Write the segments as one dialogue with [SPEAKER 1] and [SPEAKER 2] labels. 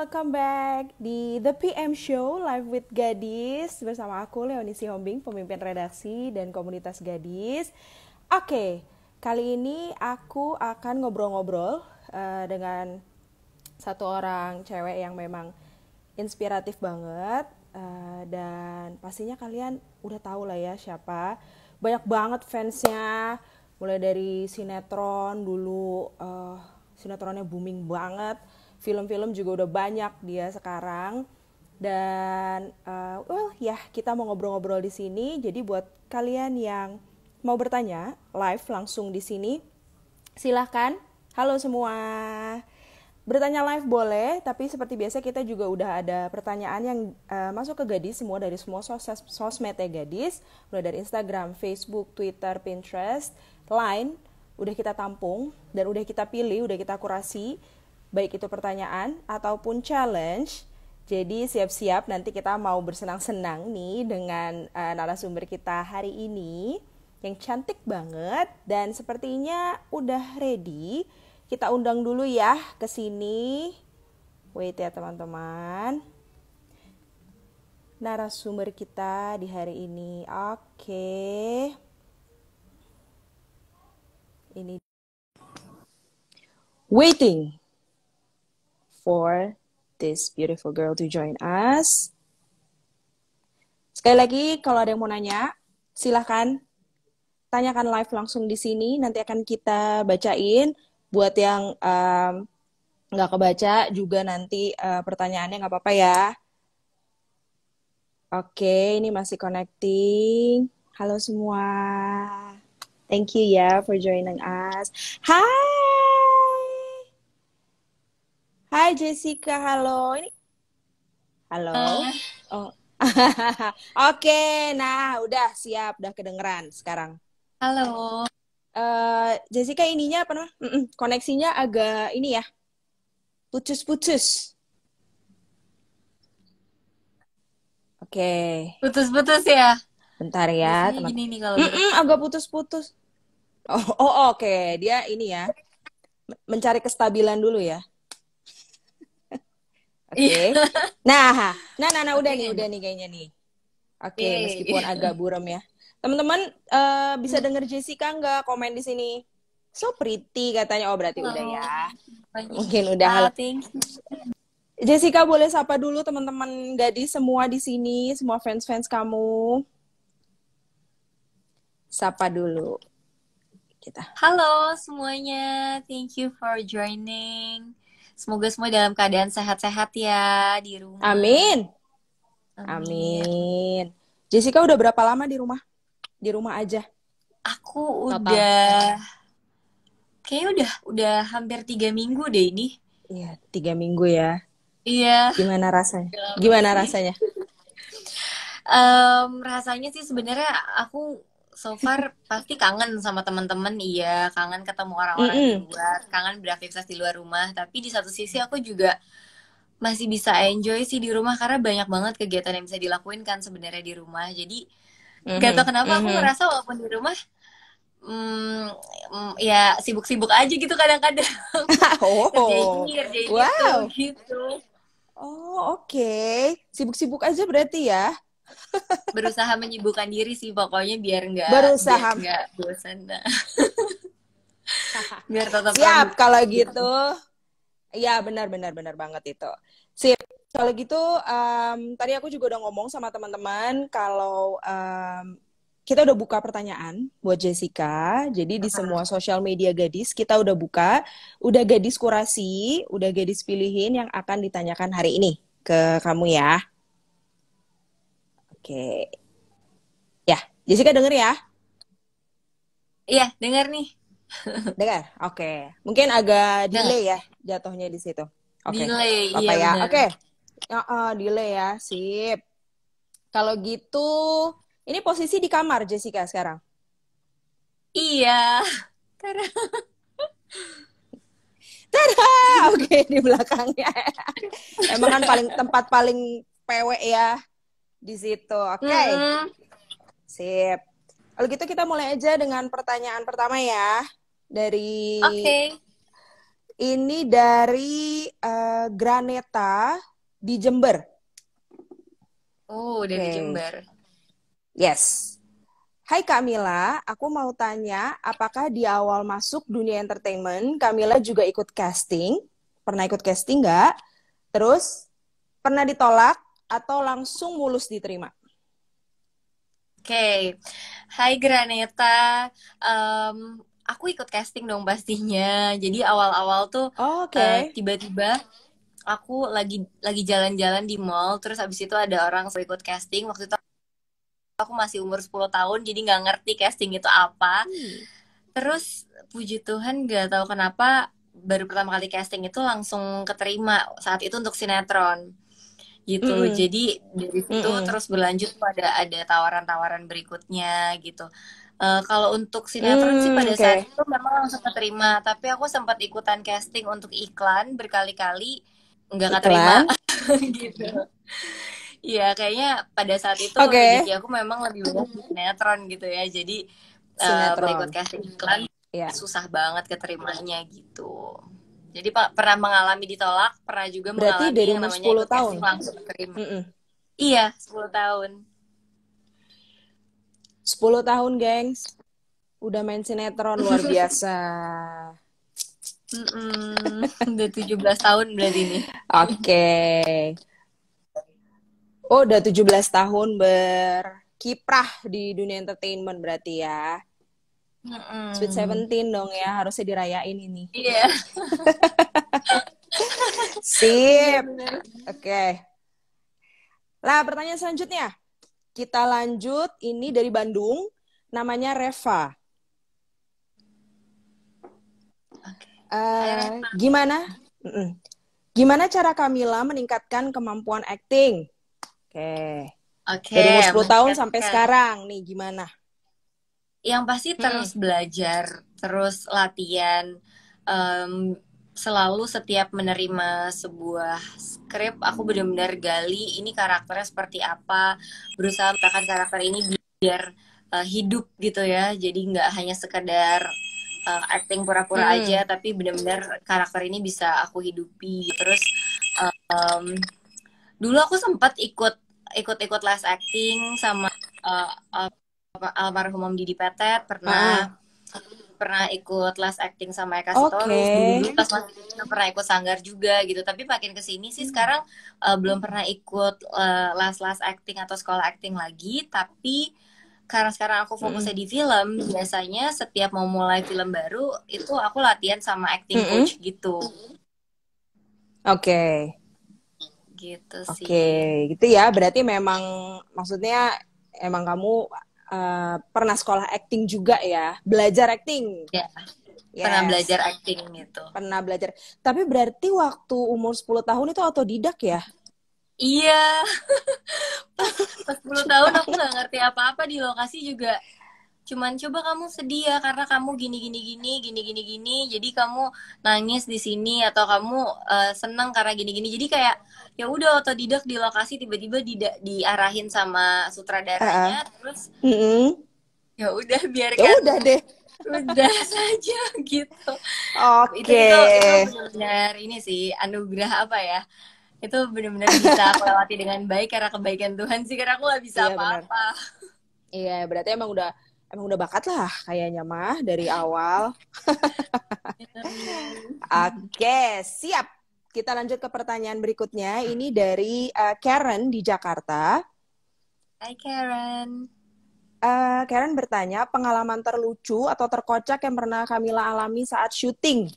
[SPEAKER 1] welcome back di The PM Show Live with Gadis bersama aku Leonie Sihombing, pemimpin redaksi dan komunitas Gadis. Oke, kali ini aku akan ngobrol-ngobrol dengan satu orang cewek yang memang inspiratif banget, dan pastinya kalian udah tahu lah ya siapa. Banyak banget fansnya, mulai dari sinetron dulu, sinetronnya booming banget. Film-film juga udah banyak dia sekarang. Dan kita mau ngobrol-ngobrol di sini. Jadi buat kalian yang mau bertanya live langsung di sini, silahkan. Halo semua. Bertanya live boleh, tapi seperti biasa kita juga udah ada pertanyaan yang masuk ke Gadis semua dari semua sosmednya Gadis, mulai dari Instagram, Facebook, Twitter, Pinterest, Line, udah kita tampung dan udah kita pilih, udah kita kurasi, baik itu pertanyaan ataupun challenge. Jadi siap-siap nanti kita mau bersenang-senang nih dengan narasumber kita hari ini yang cantik banget dan sepertinya udah ready. Kita undang dulu ya ke sini. Wait ya teman-teman. Narasumber kita di hari ini. Oke. Ini waiting for this beautiful girl to join us. Sekali lagi kalau ada yang mau nanya, silahkan tanyakan live langsung di sini. Nanti akan kita bacain. Buat yang nggak kebaca juga nanti pertanyaannya nggak apa-apa ya. Oke, ini masih connecting. Halo semua. Thank you ya for joining us. Hai Jessica, halo. Halo. Oh. Oke, nah udah siap, udah kedengeran sekarang.
[SPEAKER 2] Halo.
[SPEAKER 1] Jessica ininya apa namanya? Koneksinya agak ini ya, putus-putus. Oke.
[SPEAKER 2] Putus-putus ya?
[SPEAKER 1] Bentar ya,
[SPEAKER 2] Biasanya
[SPEAKER 1] teman.
[SPEAKER 2] gini nih kalau
[SPEAKER 1] Agak putus-putus. Oke. Dia ini ya, mencari kestabilan dulu ya. Oke. Nah, udah nih kayaknya nih. Oke, meskipun agak buram ya. Teman-teman bisa denger Jessica nggak? Komen di sini. So pretty katanya. Oh, berarti udah ya. Mungkin udah. Halo.
[SPEAKER 2] Thank you.
[SPEAKER 1] Jessica boleh sapa dulu teman-teman Gadis semua di sini, semua fans-fans kamu. Sapa dulu. Kita.
[SPEAKER 2] Halo semuanya. Thank you for joining. Semoga semua dalam keadaan sehat-sehat ya di rumah.
[SPEAKER 1] Amin. Amin. Jessica udah berapa lama di rumah? Di rumah aja?
[SPEAKER 2] Aku udah kayaknya udah hampir 3 minggu deh ini.
[SPEAKER 1] Iya, 3 minggu ya.
[SPEAKER 2] Iya.
[SPEAKER 1] Gimana rasanya?
[SPEAKER 2] Rasanya sih sebenarnya aku so far pasti kangen sama teman-teman, iya, kangen ketemu orang-orang di luar, kangen beraktivitas di luar rumah. Tapi di satu sisi aku juga masih bisa enjoy sih di rumah karena banyak banget kegiatan yang bisa dilakuin kan sebenarnya di rumah. Jadi gak tau kenapa aku ngerasa walaupun di rumah ya sibuk-sibuk aja gitu kadang-kadang. Kerjain
[SPEAKER 1] wow.
[SPEAKER 2] gitu.
[SPEAKER 1] Oh, oke. Sibuk-sibuk aja berarti ya.
[SPEAKER 2] Berusaha menyibukkan diri sih pokoknya biar nggak bosan. Biar tetap
[SPEAKER 1] siap kalau gitu. Iya, benar banget itu. Sip. Kalau gitu, tadi aku juga udah ngomong sama teman-teman kalau kita udah buka pertanyaan buat Jessica. Jadi di semua sosial media Gadis kita udah buka, udah Gadis kurasi, udah Gadis pilihin yang akan ditanyakan hari ini ke kamu ya. Oke. Ya, Jessica denger ya?
[SPEAKER 2] Iya, denger nih.
[SPEAKER 1] Dengar? Oke. Mungkin agak delay ya jatuhnya di situ. Oke.
[SPEAKER 2] Delay,
[SPEAKER 1] apa
[SPEAKER 2] iya
[SPEAKER 1] ya?
[SPEAKER 2] benar.
[SPEAKER 1] Oke. Delay ya, sip. Kalau gitu, ini posisi di kamar Jessica sekarang.
[SPEAKER 2] Iya.
[SPEAKER 1] Tada! Oke, di belakangnya. Emang kan tempat paling pewek ya di situ. Oke. Sip. Kalau gitu kita mulai aja dengan pertanyaan pertama ya. Dari Ini dari Graneta di Jember.
[SPEAKER 2] Oh, dari Jember.
[SPEAKER 1] Yes. Hai Kamila, aku mau tanya, apakah di awal masuk dunia entertainment, Kamila juga ikut casting? Pernah ikut casting nggak? Terus, pernah ditolak atau langsung mulus diterima?
[SPEAKER 2] Oke, Hai Graneta. Aku ikut casting dong pastinya. Jadi awal-awal tuh
[SPEAKER 1] Oke.
[SPEAKER 2] tiba-tiba aku lagi jalan-jalan di mall, terus habis itu ada orang suruh ikut casting. Waktu itu aku masih umur 10 tahun, jadi nggak ngerti casting itu apa. Terus puji Tuhan nggak tahu kenapa baru pertama kali casting itu langsung keterima saat itu untuk sinetron gitu. Jadi dari situ terus berlanjut pada ada tawaran-tawaran berikutnya gitu. Kalau untuk sinetron sih pada saat itu memang langsung keterima, tapi aku sempat ikutan casting untuk iklan berkali-kali nggak keterima gitu. Iya, kayaknya pada saat itu rezeki aku memang lebih banyak di sinetron gitu ya. Jadi ikut casting iklan susah banget keterimanya gitu. Jadi pernah mengalami ditolak, pernah juga
[SPEAKER 1] Berarti
[SPEAKER 2] mengalami
[SPEAKER 1] dari
[SPEAKER 2] yang namanya
[SPEAKER 1] 10
[SPEAKER 2] ikut
[SPEAKER 1] tahun
[SPEAKER 2] casting langsung keterima. Iya, 10 tahun.
[SPEAKER 1] 10 tahun, gengs. Udah main sinetron luar biasa.
[SPEAKER 2] Udah 17 tahun berarti ini.
[SPEAKER 1] Oke. Oh, udah 17 tahun berkiprah di dunia entertainment berarti ya. Sweet 17 dong ya, harusnya dirayain ini.
[SPEAKER 2] Iya.
[SPEAKER 1] Sip. Oke. Lah, pertanyaan selanjutnya. Kita lanjut, ini dari Bandung, namanya Reva. Gimana? Gimana cara Kamila meningkatkan kemampuan acting? Dari umur 10 tahun sampai sekarang nih, gimana?
[SPEAKER 2] Yang pasti terus belajar, terus latihan. Selalu setiap menerima sebuah skrip, aku benar-benar gali ini karakternya seperti apa, berusaha menciptakan karakter ini biar hidup gitu ya. Jadi nggak hanya sekedar acting pura-pura aja, tapi benar-benar karakter ini bisa aku hidupi. Terus dulu aku sempat ikut les acting sama almarhum Om Didi Petet, pernah ikut les acting sama Eka Sitorus. Dulu pas masih kecil pernah ikut sanggar juga gitu. Tapi makin kesini sih sekarang belum pernah ikut les acting atau sekolah acting lagi. Tapi karena sekarang aku fokusnya di film, biasanya setiap mau mulai film baru itu aku latihan sama acting coach gitu. Gitu sih.
[SPEAKER 1] Gitu ya. Berarti memang maksudnya emang kamu pernah sekolah acting juga ya, belajar acting.
[SPEAKER 2] Ya, pernah belajar acting gitu.
[SPEAKER 1] Pernah belajar. Tapi berarti waktu umur 10 tahun itu otodidak ya?
[SPEAKER 2] Iya. Pas 10 tahun aku nggak ngerti apa-apa di lokasi juga. Cuman coba kamu sedih ya karena kamu gini. Jadi kamu nangis di sini atau kamu seneng karena gini. Jadi kayak ya udah otodidak di lokasi, tiba-tiba diarahin sama sutradaranya, terus ya udah biarkan.
[SPEAKER 1] Ya udah deh.
[SPEAKER 2] Udah saja gitu. Itu benar-benar ini sih anugerah apa ya? Itu benar-benar bisa aku lewati dengan baik karena kebaikan Tuhan sih, karena aku gak bisa apa-apa.
[SPEAKER 1] Iya, berarti emang udah bakat lah kayaknya mah dari awal. Oke, siap. Kita lanjut ke pertanyaan berikutnya. Ini dari Karen di Jakarta.
[SPEAKER 2] Hai Karen.
[SPEAKER 1] Karen bertanya, pengalaman terlucu atau terkocak yang pernah Kamila alami saat syuting?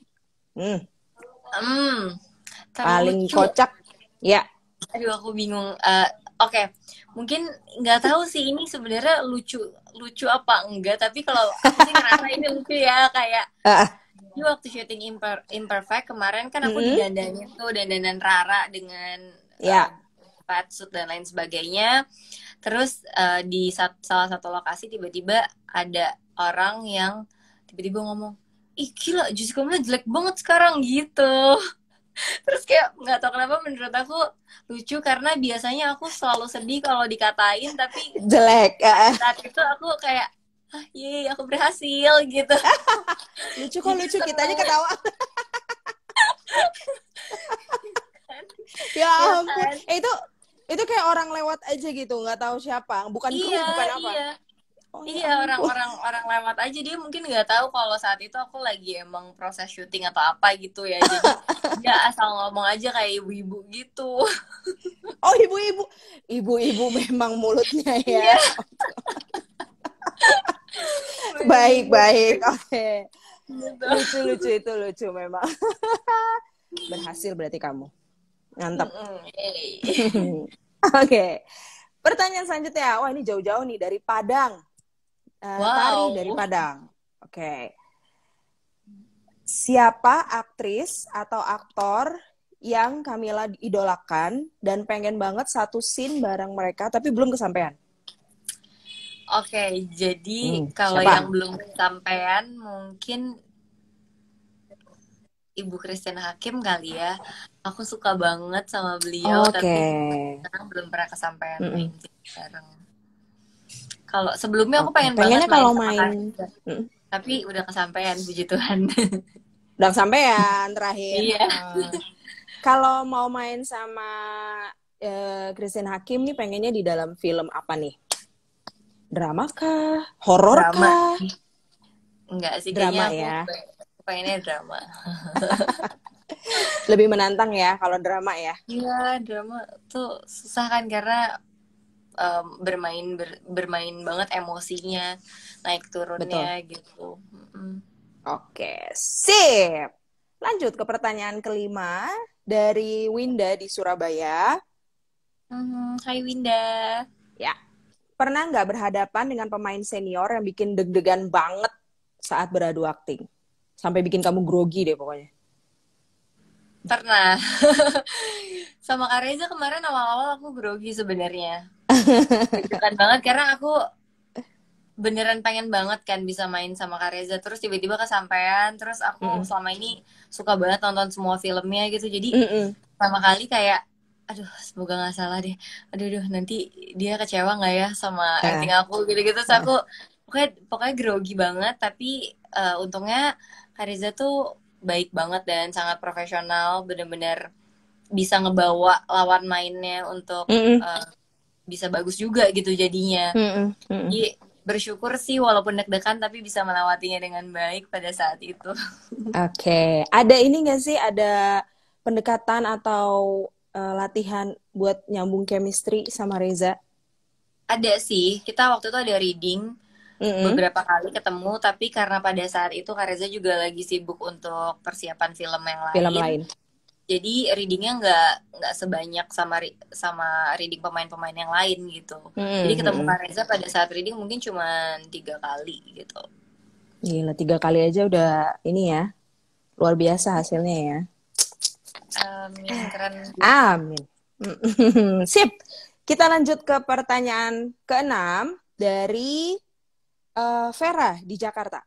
[SPEAKER 1] Paling kocak, ya.
[SPEAKER 2] Aduh, aku bingung. Oke. Mungkin nggak tahu sih ini sebenarnya lucu apa enggak. Tapi kalau aku sih ngerasa ini lucu ya, kayak di waktu syuting Imperfect kemarin kan aku didandanin tuh, dandanan Rara dengan fatsuit dan lain sebagainya. Terus di salah satu lokasi tiba-tiba ada orang yang tiba-tiba ngomong, ih gila Jessica Mila jelek banget sekarang gitu. Terus kayak nggak tahu kenapa menurut aku lucu, karena biasanya aku selalu sedih kalau dikatain, tapi
[SPEAKER 1] jelek.
[SPEAKER 2] Saat itu aku kayak yeay aku berhasil gitu.
[SPEAKER 1] Lucu kok, lucu, kita aja ketawa. Ya
[SPEAKER 2] Ya
[SPEAKER 1] ampun.
[SPEAKER 2] kan?
[SPEAKER 1] Itu kayak orang lewat aja gitu, nggak tahu siapa, bukan kru,
[SPEAKER 2] Iya,
[SPEAKER 1] bukan apa.
[SPEAKER 2] iya.
[SPEAKER 1] Oh ya
[SPEAKER 2] Iya,
[SPEAKER 1] ampun.
[SPEAKER 2] orang-orang orang lewat aja, dia mungkin nggak tahu kalau saat itu aku lagi emang proses syuting atau apa gitu ya. Jadi dia asal ngomong aja kayak ibu-ibu gitu.
[SPEAKER 1] Oh ibu-ibu, ibu-ibu memang mulutnya ya.
[SPEAKER 2] Iya,
[SPEAKER 1] Baik
[SPEAKER 2] bener-bener
[SPEAKER 1] baik, oke.
[SPEAKER 2] gitu.
[SPEAKER 1] Lucu itu lucu memang. Berhasil berarti kamu, mantap.
[SPEAKER 2] Hey.
[SPEAKER 1] Oke, pertanyaan selanjutnya. Wah ini jauh-jauh nih dari Padang. Tari dari
[SPEAKER 2] Wow.
[SPEAKER 1] Padang. Oke. Siapa aktris atau aktor yang Kamila idolakan dan pengen banget satu scene bareng mereka tapi belum kesampaian?
[SPEAKER 2] Oke, jadi kalau yang
[SPEAKER 1] Siapa?
[SPEAKER 2] belum kesampaian mungkin Ibu Christine Hakim kali ya. Aku suka banget sama beliau,
[SPEAKER 1] Oke.
[SPEAKER 2] tapi sekarang belum pernah kesampaian main
[SPEAKER 1] Mm-mm.
[SPEAKER 2] bareng. Kalau sebelumnya aku
[SPEAKER 1] Oke.
[SPEAKER 2] pengen banget
[SPEAKER 1] Pengennya
[SPEAKER 2] main
[SPEAKER 1] kalau
[SPEAKER 2] sama
[SPEAKER 1] main,
[SPEAKER 2] Kartika, tapi udah kesampaian, puji Tuhan.
[SPEAKER 1] udah kesampaian terakhir.
[SPEAKER 2] Iya.
[SPEAKER 1] Kalau mau main sama Christine Hakim nih pengennya di dalam film apa nih? Drama kah? Horor
[SPEAKER 2] Drama.
[SPEAKER 1] kah?
[SPEAKER 2] Enggak sih, kayaknya
[SPEAKER 1] Drama
[SPEAKER 2] aku
[SPEAKER 1] ya.
[SPEAKER 2] pengennya drama.
[SPEAKER 1] Lebih menantang ya kalau drama ya.
[SPEAKER 2] Iya, drama tuh susah kan karena bermain banget emosinya, naik
[SPEAKER 1] Betul.
[SPEAKER 2] turunnya gitu.
[SPEAKER 1] Oke, sip. Lanjut ke pertanyaan kelima dari Winda di Surabaya.
[SPEAKER 2] Hai Winda.
[SPEAKER 1] Ya, pernah nggak berhadapan dengan pemain senior yang bikin deg-degan banget saat beradu akting? Sampai bikin kamu grogi deh pokoknya.
[SPEAKER 2] Pernah. Sama Kak Reza kemarin awal-awal aku grogi sebenarnya. Deg-degan banget karena aku beneran pengen banget kan bisa main sama Kak Reza, terus tiba-tiba kesampaian, terus aku
[SPEAKER 1] Mm-mm.
[SPEAKER 2] selama ini suka banget nonton semua filmnya gitu, jadi
[SPEAKER 1] Mm-mm.
[SPEAKER 2] pertama kali kayak aduh semoga nggak salah deh, aduh nanti dia kecewa nggak ya sama
[SPEAKER 1] Eh,
[SPEAKER 2] acting aku gitu-gitu, terus
[SPEAKER 1] eh.
[SPEAKER 2] aku pokoknya grogi banget, tapi untungnya Kak Reza tuh baik banget dan sangat profesional, bener-bener bisa ngebawa lawan mainnya untuk
[SPEAKER 1] Mm-mm.
[SPEAKER 2] bisa bagus juga gitu jadinya.
[SPEAKER 1] Mm-mm. Mm-mm.
[SPEAKER 2] Jadi bersyukur sih walaupun deg-degan tapi bisa melewatinya dengan baik pada saat itu.
[SPEAKER 1] Oke, ada ini nggak sih? Ada pendekatan atau latihan buat nyambung chemistry sama Reza?
[SPEAKER 2] Ada sih, kita waktu itu ada reading
[SPEAKER 1] Mm-mm.
[SPEAKER 2] beberapa kali ketemu, tapi karena pada saat itu Kak Reza juga lagi sibuk untuk persiapan film yang
[SPEAKER 1] Film
[SPEAKER 2] lain,
[SPEAKER 1] lain.
[SPEAKER 2] jadi readingnya nggak sebanyak sama reading pemain-pemain yang lain gitu. Jadi ketemu
[SPEAKER 1] Mm-mm.
[SPEAKER 2] Kak Reza pada saat reading mungkin cuma 3 kali gitu.
[SPEAKER 1] Gila, 3 kali aja udah ini ya, luar biasa hasilnya ya.
[SPEAKER 2] Amin, keren.
[SPEAKER 1] Amin. Sip. Kita lanjut ke pertanyaan keenam dari Vera di Jakarta.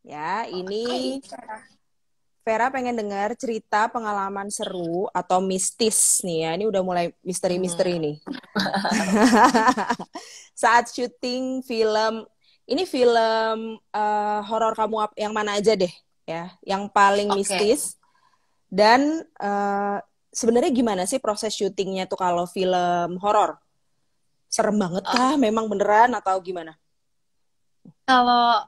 [SPEAKER 1] Ya, ini
[SPEAKER 2] Hai.
[SPEAKER 1] Vera pengen dengar cerita pengalaman seru atau mistis nih ya. Ini udah mulai misteri-misteri nih. Saat syuting film, ini film horor kamu yang mana aja deh ya, yang paling
[SPEAKER 2] Oke.
[SPEAKER 1] mistis dan sebenarnya gimana sih proses syutingnya tuh kalau film horor? Serem banget kah? Memang beneran atau gimana?
[SPEAKER 2] Kalau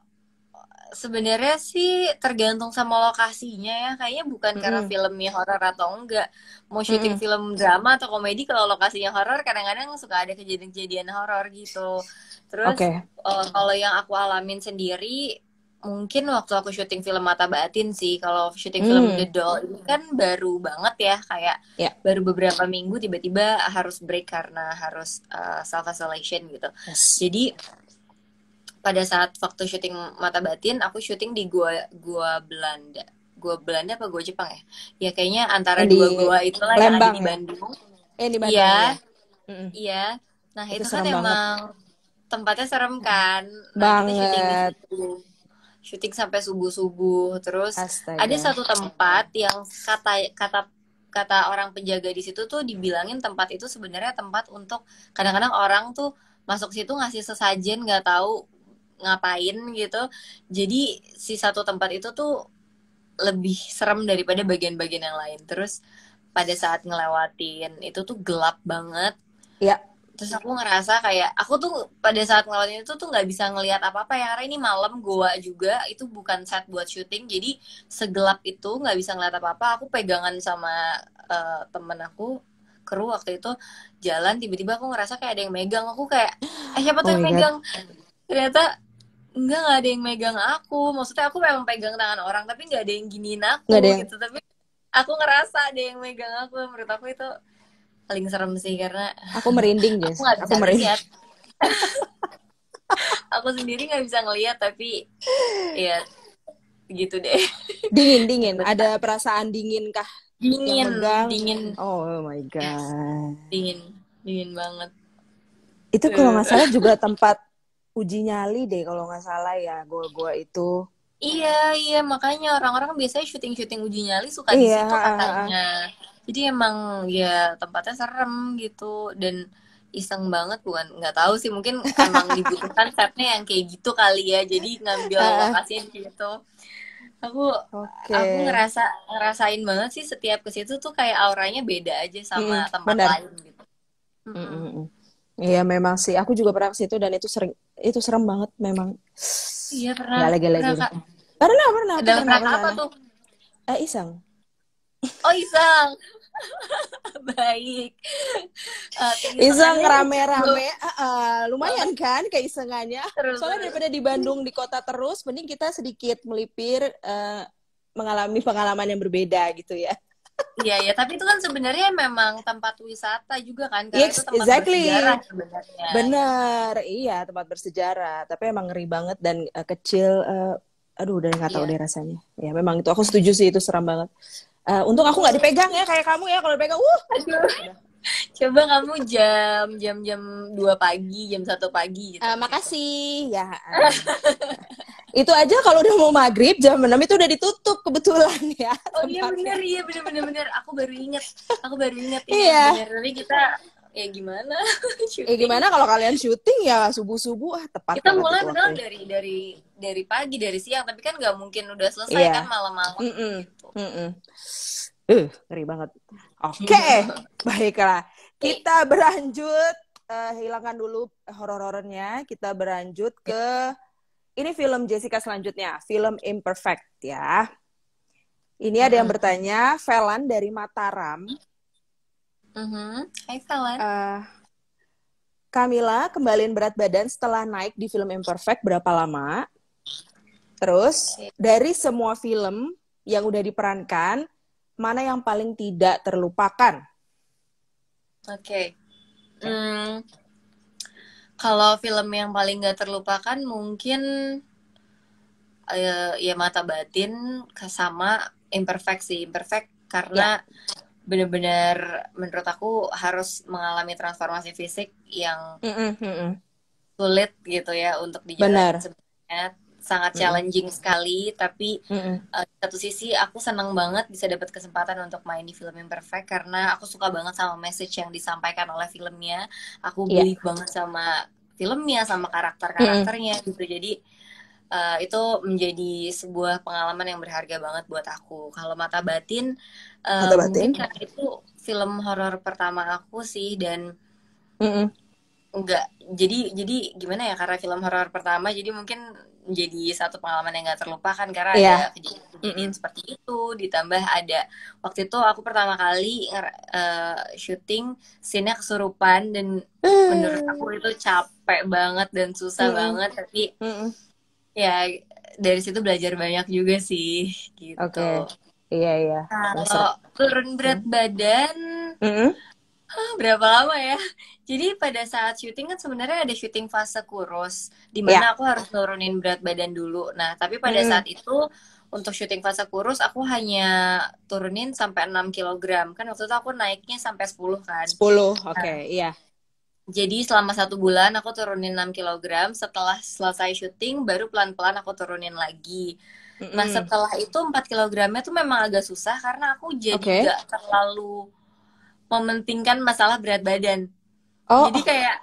[SPEAKER 2] sebenarnya sih tergantung sama lokasinya ya. Kayaknya bukan karena
[SPEAKER 1] Mm-mm.
[SPEAKER 2] filmnya horor atau enggak. Mau syuting
[SPEAKER 1] Mm-mm.
[SPEAKER 2] film drama atau komedi, kalau lokasinya horor kadang-kadang suka ada kejadian-kejadian horor gitu. Terus
[SPEAKER 1] Oke.
[SPEAKER 2] kalau yang aku alamin sendiri mungkin waktu aku syuting film Mata Batin sih. Kalau syuting film The
[SPEAKER 1] Hmm.
[SPEAKER 2] Doll ini kan baru banget ya, kayak
[SPEAKER 1] Ya.
[SPEAKER 2] baru beberapa minggu tiba-tiba harus break karena harus self isolation gitu.
[SPEAKER 1] Yes.
[SPEAKER 2] Jadi pada saat waktu syuting Mata Batin, aku syuting di gua Belanda. Gua Belanda apa gua Jepang ya? Ya kayaknya antara
[SPEAKER 1] Yang di
[SPEAKER 2] dua gua itulah yang ada
[SPEAKER 1] Lembang
[SPEAKER 2] di
[SPEAKER 1] ya?
[SPEAKER 2] Bandung.
[SPEAKER 1] Di Bandung ya.
[SPEAKER 2] Iya,
[SPEAKER 1] Mm-mm.
[SPEAKER 2] iya. Nah,
[SPEAKER 1] Itu
[SPEAKER 2] itu kan
[SPEAKER 1] serem banget.
[SPEAKER 2] emang tempatnya serem kan. Nah, kita syuting di
[SPEAKER 1] Banget.
[SPEAKER 2] situ. Syuting sampai subuh-subuh. Terus ada
[SPEAKER 1] Astaga.
[SPEAKER 2] satu tempat yang kata kata kata orang penjaga di situ tuh dibilangin tempat itu sebenarnya tempat untuk kadang-kadang orang tuh masuk situ ngasih sesajen nggak tahu ngapain gitu. Jadi si satu tempat itu tuh lebih serem daripada bagian-bagian yang lain. Terus pada saat ngelewatin itu tuh gelap banget.
[SPEAKER 1] Ya.
[SPEAKER 2] Terus aku ngerasa kayak aku tuh pada saat ngelawatin itu tuh nggak bisa ngelihat apa-apa ya, karena ini malam Goa juga, itu bukan set buat syuting, jadi segelap itu nggak bisa ngeliat apa-apa. Aku pegangan sama temen aku, kru waktu itu jalan, tiba-tiba aku ngerasa kayak ada yang megang aku, kayak siapa
[SPEAKER 1] Oh
[SPEAKER 2] tuh yang
[SPEAKER 1] my God.
[SPEAKER 2] megang, ternyata nggak ada yang megang aku. Maksudnya aku memang pegang tangan orang tapi nggak ada yang giniin
[SPEAKER 1] Nggak ada
[SPEAKER 2] aku
[SPEAKER 1] yang...
[SPEAKER 2] gitu, tapi aku ngerasa ada yang megang aku. Menurut aku itu paling serem sih, karena
[SPEAKER 1] Aku merinding,
[SPEAKER 2] aku
[SPEAKER 1] Jess.
[SPEAKER 2] nggak
[SPEAKER 1] Aku
[SPEAKER 2] bisa
[SPEAKER 1] merinding.
[SPEAKER 2] lihat, aku sendiri nggak bisa ngelihat, tapi ya gitu deh.
[SPEAKER 1] Dingin. Ada perasaan dingin kah yang
[SPEAKER 2] Dingin,
[SPEAKER 1] megang?
[SPEAKER 2] dingin,
[SPEAKER 1] Oh my
[SPEAKER 2] yes,
[SPEAKER 1] God.
[SPEAKER 2] dingin, dingin banget.
[SPEAKER 1] Itu kalau nggak salah juga tempat uji nyali deh kalau nggak salah ya, gua itu.
[SPEAKER 2] Iya, iya, makanya orang-orang biasanya syuting-syuting uji nyali suka di
[SPEAKER 1] Iya,
[SPEAKER 2] situ katanya. Jadi emang ya tempatnya serem gitu, dan iseng banget, bukan nggak tahu sih, mungkin emang dibutuhkan setnya yang kayak gitu kali ya. Jadi ngambil lokasinya di situ. Aku
[SPEAKER 1] Oke.
[SPEAKER 2] aku ngerasain banget sih setiap ke situ tuh kayak auranya beda aja sama tempat
[SPEAKER 1] Benar.
[SPEAKER 2] lain gitu. Mm-mm.
[SPEAKER 1] Iya memang sih, aku juga pernah ke situ dan itu serem banget memang.
[SPEAKER 2] Iya, pernah
[SPEAKER 1] Nggak lagi-lagi
[SPEAKER 2] pernah
[SPEAKER 1] deh.
[SPEAKER 2] Kak.
[SPEAKER 1] Pernah, aku
[SPEAKER 2] Dalam
[SPEAKER 1] pernah ke
[SPEAKER 2] rangka apa
[SPEAKER 1] sana.
[SPEAKER 2] tuh?
[SPEAKER 1] Iseng.
[SPEAKER 2] Oh, iseng. Baik.
[SPEAKER 1] Iseng
[SPEAKER 2] Keisengannya
[SPEAKER 1] rame-rame, lumayan kan keisengannya.
[SPEAKER 2] terus
[SPEAKER 1] Soalnya daripada di Bandung di kota terus, mending kita sedikit melipir, mengalami pengalaman yang berbeda gitu ya.
[SPEAKER 2] iya ya, tapi itu kan sebenarnya memang tempat wisata juga kan, karena itu
[SPEAKER 1] Yes,
[SPEAKER 2] tempat bersejarah
[SPEAKER 1] exactly.
[SPEAKER 2] sebenarnya ya.
[SPEAKER 1] Bener, iya tempat bersejarah. Tapi emang ngeri banget dan kecil. Aduh, udah nggak tahu
[SPEAKER 2] Iya.
[SPEAKER 1] deh rasanya. Ya memang itu aku setuju sih itu seram banget. Untung aku nggak dipegang ya kayak kamu ya. Kalau dipegang,
[SPEAKER 2] Aduh,
[SPEAKER 1] udah.
[SPEAKER 2] coba kamu jam 2 pagi, jam 1 pagi gitu ke situ.
[SPEAKER 1] Makasih ya. Itu aja kalau udah mau maghrib jam 6 itu udah ditutup kebetulan ya
[SPEAKER 2] Oh iya
[SPEAKER 1] tempatnya.
[SPEAKER 2] bener, iya bener. Aku baru inget ini
[SPEAKER 1] Iya.
[SPEAKER 2] bener. Tapi kita ya gimana syuting.
[SPEAKER 1] Gimana kalau kalian syuting ya subuh-subuh, tepat
[SPEAKER 2] Kita
[SPEAKER 1] banget
[SPEAKER 2] mulai
[SPEAKER 1] itu
[SPEAKER 2] beneran
[SPEAKER 1] waktunya.
[SPEAKER 2] dari pagi, dari siang, tapi kan nggak mungkin udah selesai
[SPEAKER 1] Iya.
[SPEAKER 2] kan malam-malam gitu.
[SPEAKER 1] Ngeri banget. Oke, baiklah. Kita berlanjut, hilangkan dulu horor-horornya. Kita berlanjut ke ini film Jessica selanjutnya, film Imperfect ya. Ini ada yang bertanya, Velan dari Mataram.
[SPEAKER 2] Hai Falan.
[SPEAKER 1] Camilla kembaliin berat badan setelah naik di film Imperfect berapa lama? Terus, dari semua film yang udah diperankan, mana yang paling tidak terlupakan?
[SPEAKER 2] Oke. Kalau film yang paling gak terlupakan mungkin ya Mata Batin sama Imperfect sih. Imperfect karena bener-bener menurut aku harus mengalami transformasi fisik yang sulit gitu ya untuk dijalanin sebenarnya. Sangat challenging sekali, tapi di satu sisi aku senang banget bisa dapat kesempatan untuk main di film Imperfect karena aku suka banget sama message yang disampaikan oleh filmnya. Aku believe banget sama filmnya, sama karakter-karakternya gitu. Jadi itu menjadi sebuah pengalaman yang berharga banget buat aku. Kalau Mata Batin, mungkin karena itu film horor pertama aku sih, dan enggak, jadi gimana ya, karena film horor pertama jadi mungkin menjadi satu pengalaman yang gak terlupakan karena ada kejadian seperti itu, ditambah ada waktu itu aku pertama kali syuting scene-nya kesurupan, dan menurut aku itu capek banget dan susah banget, tapi ya dari situ belajar banyak juga sih gitu.
[SPEAKER 1] Iya.
[SPEAKER 2] Kalau turun berat badan berapa lama ya? Jadi pada saat syuting kan sebenarnya ada syuting fase kurus, dimana aku harus nurunin berat badan dulu. Nah, tapi pada saat itu untuk syuting fase kurus aku hanya turunin sampai 6 kilogram. Kan waktu itu aku naiknya sampai 10 kan.
[SPEAKER 1] 10, iya.
[SPEAKER 2] Jadi selama 1 bulan aku turunin 6 kilogram. Setelah selesai syuting baru pelan-pelan aku turunin lagi. Nah, setelah itu 4 kilogramnya tuh memang agak susah karena aku jadi gak terlalu mementingkan masalah berat badan. Jadi kayak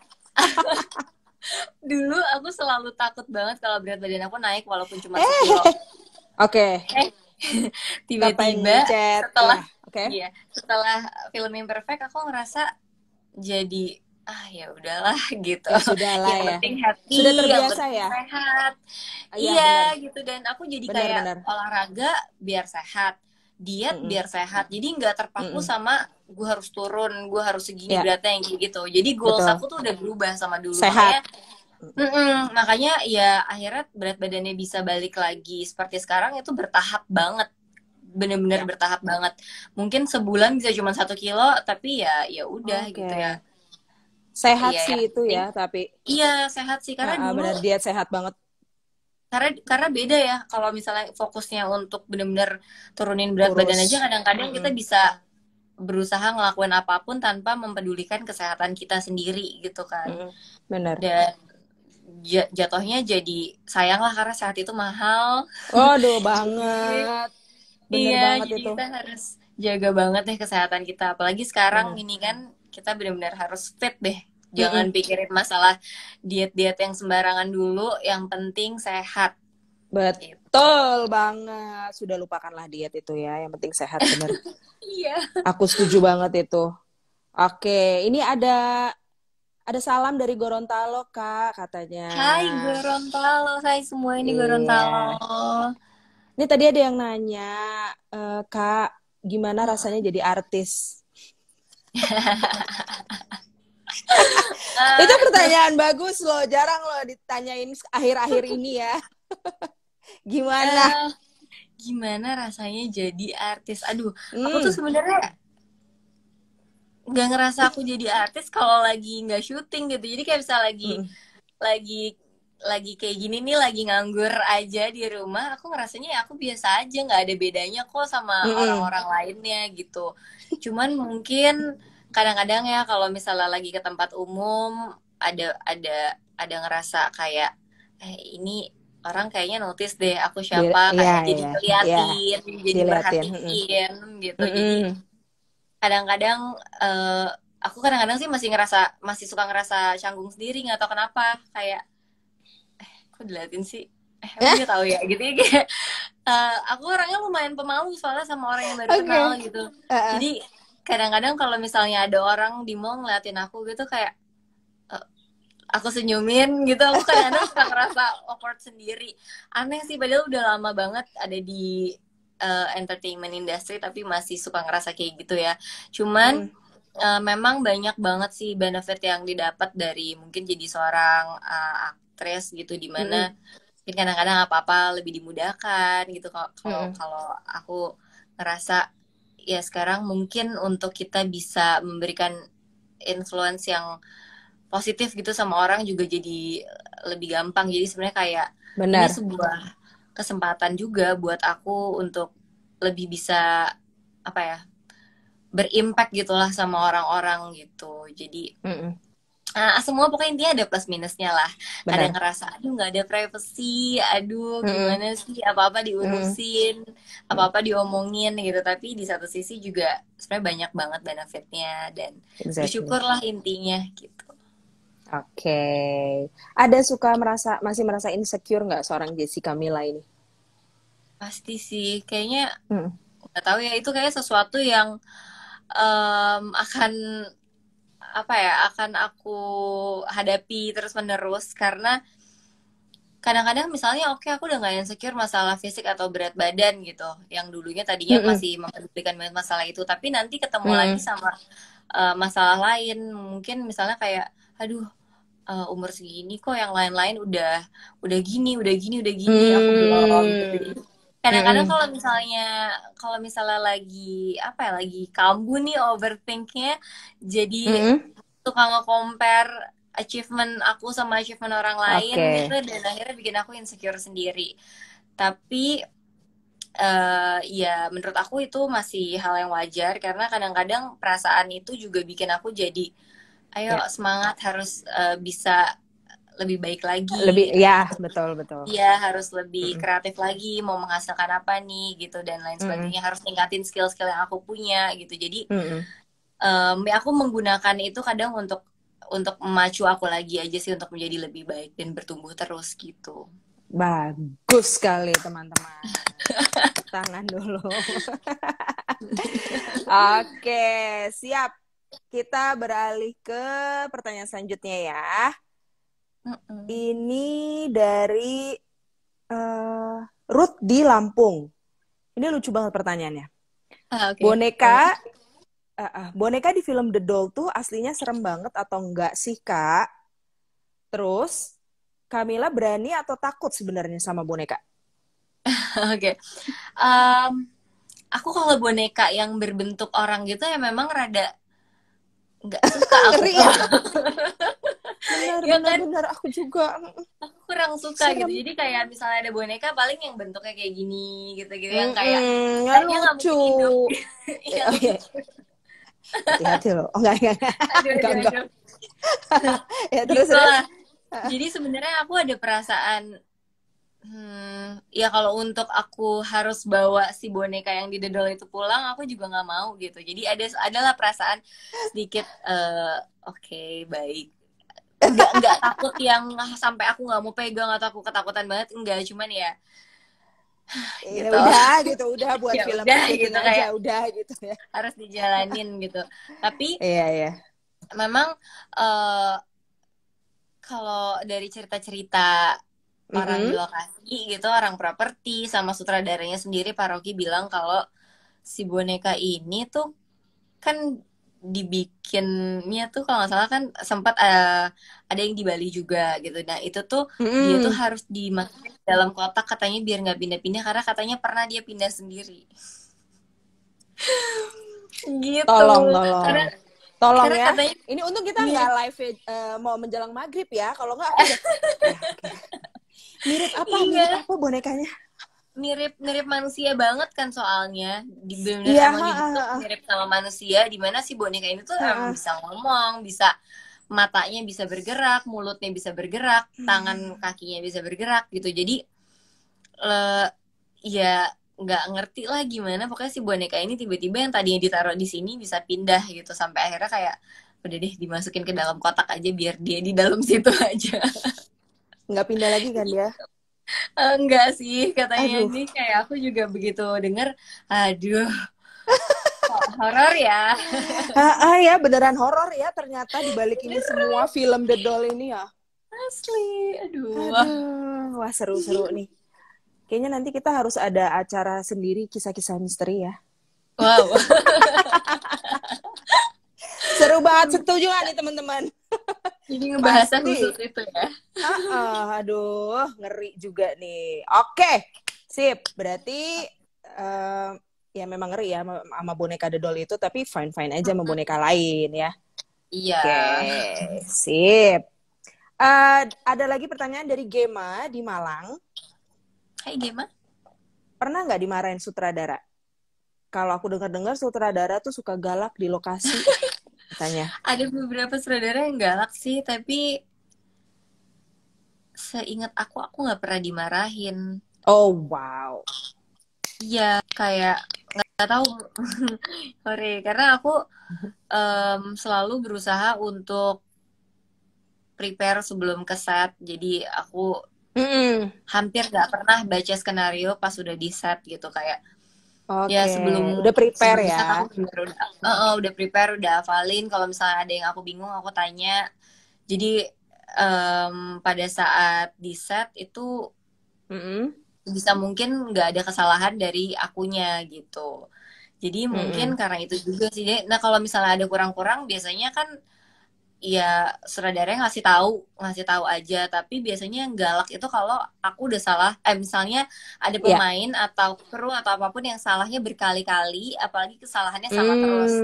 [SPEAKER 2] dulu aku selalu takut banget kalau berat badan aku naik walaupun cuma 10 kilo.
[SPEAKER 1] Siapa yang
[SPEAKER 2] tiba-tiba
[SPEAKER 1] chat?
[SPEAKER 2] setelah
[SPEAKER 1] Ya, oke.
[SPEAKER 2] iya, setelah film Imperfect aku ngerasa jadi ya udahlah gitu.
[SPEAKER 1] Ya sudah lah
[SPEAKER 2] Yang
[SPEAKER 1] ya.
[SPEAKER 2] penting
[SPEAKER 1] Sudah
[SPEAKER 2] happy, yang
[SPEAKER 1] terbiasa
[SPEAKER 2] penting
[SPEAKER 1] ya?
[SPEAKER 2] sehat.
[SPEAKER 1] Iya, benar.
[SPEAKER 2] Iya gitu, dan aku jadi kayak
[SPEAKER 1] Benar-benar.
[SPEAKER 2] olahraga biar sehat, diet
[SPEAKER 1] Mm-mm.
[SPEAKER 2] biar sehat. Jadi nggak terpaku
[SPEAKER 1] Mm-mm.
[SPEAKER 2] sama gue harus turun, gue harus segini
[SPEAKER 1] Ya,
[SPEAKER 2] beratnya yang kayak gitu. Jadi goals
[SPEAKER 1] betul.
[SPEAKER 2] aku tuh udah berubah sama dulu.
[SPEAKER 1] Sehat.
[SPEAKER 2] Makanya ya akhirnya berat badannya bisa balik lagi seperti sekarang itu bertahap banget, bener-bener
[SPEAKER 1] Ya,
[SPEAKER 2] bertahap banget. Mungkin sebulan bisa cuma 1 kilo, tapi ya udah gitu ya.
[SPEAKER 1] oke. Sehat
[SPEAKER 2] Iya
[SPEAKER 1] sih
[SPEAKER 2] yang
[SPEAKER 1] itu
[SPEAKER 2] penting
[SPEAKER 1] ya, tapi
[SPEAKER 2] iya sehat sih, karena dulu
[SPEAKER 1] benar diet sehat banget.
[SPEAKER 2] karena beda ya kalau misalnya fokusnya untuk bener-bener turunin berat badan aja,
[SPEAKER 1] Kurus.
[SPEAKER 2] kadang-kadang kita
[SPEAKER 1] Mm-mm.
[SPEAKER 2] bisa berusaha ngelakuin apapun tanpa mempedulikan kesehatan kita sendiri gitu kan.
[SPEAKER 1] Mm-mm. Benar.
[SPEAKER 2] Dan jatuhnya jadi sayang lah karena sehat itu mahal.
[SPEAKER 1] Waduh,
[SPEAKER 2] Jadi
[SPEAKER 1] banget. Bener
[SPEAKER 2] iya,
[SPEAKER 1] banget
[SPEAKER 2] jadi
[SPEAKER 1] itu.
[SPEAKER 2] kita harus jaga banget deh kesehatan kita. Apalagi sekarang
[SPEAKER 1] Bener.
[SPEAKER 2] ini kan kita benar-benar harus fit deh. Jangan
[SPEAKER 1] Mm-mm.
[SPEAKER 2] pikirin masalah diet-diet yang sembarangan dulu. Yang penting sehat. Gitu.
[SPEAKER 1] Betul banget. Sudah lupakanlah diet itu ya. Yang penting sehat, bener.
[SPEAKER 2] Iya.
[SPEAKER 1] Aku setuju banget itu. Oke, ini ada salam dari Gorontalo, Kak, katanya.
[SPEAKER 2] Hai Gorontalo, hai semua ini
[SPEAKER 1] Iya.
[SPEAKER 2] Gorontalo.
[SPEAKER 1] Ini tadi ada yang nanya, Kak, gimana rasanya jadi artis? Itu pertanyaan bagus loh, jarang loh ditanyain akhir-akhir ini ya. Gimana?
[SPEAKER 2] Gimana rasanya jadi artis? Aduh, aku tuh sebenarnya nggak ngerasa aku jadi artis kalau lagi nggak syuting gitu. Jadi kayak bisa lagi lagi kayak gini nih, lagi nganggur aja di rumah, aku ngerasanya ya aku biasa aja, nggak ada bedanya kok sama orang-orang lainnya gitu. Cuman mungkin kadang-kadang ya kalau misalnya lagi ke tempat umum ada ngerasa kayak ini orang kayaknya notice deh aku siapa,
[SPEAKER 1] Iya,
[SPEAKER 2] kayak jadi
[SPEAKER 1] iya, iya,
[SPEAKER 2] ngeliatin, jadi
[SPEAKER 1] diliatin.
[SPEAKER 2] merhatiin gitu. Jadi kadang-kadang aku kadang-kadang sih masih suka ngerasa canggung sendiri, nggak tahu kenapa, kayak kok diliatin sih, emang dia tahu ya gitu ya, kayak aku orangnya lumayan pemalu soalnya sama orang yang baru kenal gitu. Jadi kadang-kadang kalau misalnya ada orang di mall ngeliatin aku gitu, kayak aku senyumin gitu, aku kadang-kadang suka ngerasa awkward sendiri. Aneh sih, padahal udah lama banget ada di entertainment industry tapi masih suka ngerasa kayak gitu ya. Cuman memang banyak banget sih benefit yang didapat dari mungkin jadi seorang aktris gitu, dimana mungkin kadang-kadang apa-apa lebih dimudahkan gitu. Kalau aku ngerasa ya sekarang mungkin untuk kita bisa memberikan influence yang positif gitu sama orang juga jadi lebih gampang. Jadi sebenarnya kayak ini sebuah kesempatan juga buat aku untuk lebih bisa apa ya, berimpact gitulah sama orang-orang gitu. Jadi semua pokoknya intinya ada plus minusnya lah. Kadang ngerasa aduh nggak ada privacy, aduh gimana sih, apa-apa diurusin, apa-apa diomongin gitu. Tapi di satu sisi juga sebenarnya banyak banget benefitnya, dan bersyukurlah intinya gitu.
[SPEAKER 1] Oke. Ada masih merasa insecure nggak seorang Jessica Mila ini?
[SPEAKER 2] Pasti sih, kayaknya nggak tahu ya, itu kayak sesuatu yang akan aku hadapi terus menerus, karena kadang-kadang misalnya aku udah nggak insecure masalah fisik atau berat badan gitu, yang dulunya tadinya masih mempedulikan masalah itu, tapi nanti ketemu lagi sama masalah lain, mungkin misalnya kayak aduh umur segini kok yang lain-lain udah gini aku belum gitu. Kadang-kadang kalau misalnya lagi lagi kambuh nih overthinknya, jadi suka nge-compare achievement aku sama achievement orang lain gitu, dan akhirnya bikin aku insecure sendiri. Tapi ya menurut aku itu masih hal yang wajar, karena kadang-kadang perasaan itu juga bikin aku jadi ayo semangat, harus bisa lebih baik lagi.
[SPEAKER 1] Betul.
[SPEAKER 2] Iya, harus lebih kreatif lagi, mau menghasilkan apa nih gitu, dan lain sebagainya, harus tingkatin skill-skill yang aku punya gitu. Jadi aku menggunakan itu kadang untuk memacu aku lagi aja sih, untuk menjadi lebih baik dan bertumbuh terus gitu.
[SPEAKER 1] Bagus sekali teman-teman. tangan dulu. Oke, siap. Kita beralih ke pertanyaan selanjutnya ya. Ini dari Ruth di Lampung. Ini lucu banget pertanyaannya.
[SPEAKER 2] Okay.
[SPEAKER 1] Boneka di film The Doll tuh aslinya serem banget atau enggak sih, Kak? Terus, Camilla berani atau takut sebenarnya sama boneka?
[SPEAKER 2] Oke. Aku kalau boneka yang berbentuk orang gitu ya memang rada nggak suka aku.
[SPEAKER 1] Ngeri ya? Benar, aku juga.
[SPEAKER 2] Aku kurang suka
[SPEAKER 1] serem.
[SPEAKER 2] gitu. Jadi kayak misalnya ada boneka paling yang bentuknya kayak gini gitu-gitu yang kayak
[SPEAKER 1] kayaknya
[SPEAKER 2] nggak mungkin hidup.
[SPEAKER 1] Oke. Hati-hati loh. Oh, enggak.
[SPEAKER 2] Aduh.
[SPEAKER 1] Ya terus.
[SPEAKER 2] Gitu lah. Jadi sebenarnya aku ada perasaan ya kalau untuk aku harus bawa si boneka yang di dodol itu pulang, aku juga nggak mau gitu. Jadi adalah perasaan sedikit oke, baik. Nggak takut yang sampai aku nggak mau pegang atau aku ketakutan banget, enggak, cuman ya
[SPEAKER 1] gitu. udah buat
[SPEAKER 2] ya
[SPEAKER 1] film
[SPEAKER 2] udah
[SPEAKER 1] gitu
[SPEAKER 2] aja
[SPEAKER 1] kayak udah gitu ya.
[SPEAKER 2] Harus dijalanin gitu. Tapi
[SPEAKER 1] iya.
[SPEAKER 2] Memang kalau dari cerita-cerita orang di lokasi gitu, orang properti sama sutradaranya sendiri, Pak Rocky bilang kalau si boneka ini tuh kan dibikinnya tuh kalau nggak salah kan sempat ada yang di Bali juga gitu. Nah itu tuh dia tuh harus dimasukin dalam kotak katanya biar nggak pindah-pindah karena katanya pernah dia pindah sendiri. Gitu.
[SPEAKER 1] Tolong
[SPEAKER 2] karena
[SPEAKER 1] ya.
[SPEAKER 2] Katanya,
[SPEAKER 1] ini untung kita nggak live mau menjelang maghrib ya. Kalau nggak aku udah. Mirip apa bonekanya?
[SPEAKER 2] Mirip manusia banget kan soalnya emang dibentuk mirip sama manusia, dimana si boneka ini tuh emang bisa ngomong, bisa matanya bisa bergerak, mulutnya bisa bergerak, tangan kakinya bisa bergerak gitu. Jadi ya nggak ngerti lah gimana pokoknya si boneka ini tiba-tiba yang tadinya ditaruh di sini bisa pindah gitu sampai akhirnya kayak udah deh dimasukin ke dalam kotak aja biar dia di dalam situ aja.
[SPEAKER 1] Nggak pindah lagi kan dia?
[SPEAKER 2] Enggak sih, katanya ini kayak aku juga begitu denger, aduh, horor ya.
[SPEAKER 1] Ya beneran horor ya ternyata dibalik ini semua film The Doll ini ya.
[SPEAKER 2] Asli, aduh.
[SPEAKER 1] Wah seru-seru nih. Kayaknya nanti kita harus ada acara sendiri kisah-kisah misteri ya.
[SPEAKER 2] Wow.
[SPEAKER 1] Seru banget, setuju gak nih teman-teman?
[SPEAKER 2] Jadi ngebahasnya khusus itu ya.
[SPEAKER 1] Aduh, ngeri juga nih. Oke, sip. Berarti ya memang ngeri ya sama boneka The Doll itu, tapi fine-fine aja sama boneka lain ya.
[SPEAKER 2] Iya.
[SPEAKER 1] Oke, sip. Ada lagi pertanyaan dari Gema di Malang.
[SPEAKER 2] Hai Gema.
[SPEAKER 1] Pernah nggak dimarahin sutradara? Kalau aku dengar-dengar sutradara tuh suka galak di lokasi. Katanya.
[SPEAKER 2] Ada beberapa sutradara yang galak sih, tapi seingat aku nggak pernah dimarahin.
[SPEAKER 1] Oh wow.
[SPEAKER 2] Iya, kayak nggak tahu, karena aku selalu berusaha untuk prepare sebelum ke set, jadi aku hampir nggak pernah baca skenario pas udah di set gitu kayak. Ya sebelum
[SPEAKER 1] udah prepare ya.
[SPEAKER 2] Aku udah prepare, udah hafalin. Kalau misalnya ada yang aku bingung, aku tanya. Jadi pada saat di set itu bisa mungkin nggak ada kesalahan dari akunya gitu. Jadi mungkin karena itu juga sih. Nah kalau misalnya ada kurang-kurang, biasanya kan ya sutradaranya ngasih tahu aja, tapi biasanya yang galak itu kalau aku udah salah, misalnya ada pemain atau kru atau apapun yang salahnya berkali-kali, apalagi kesalahannya sama terus.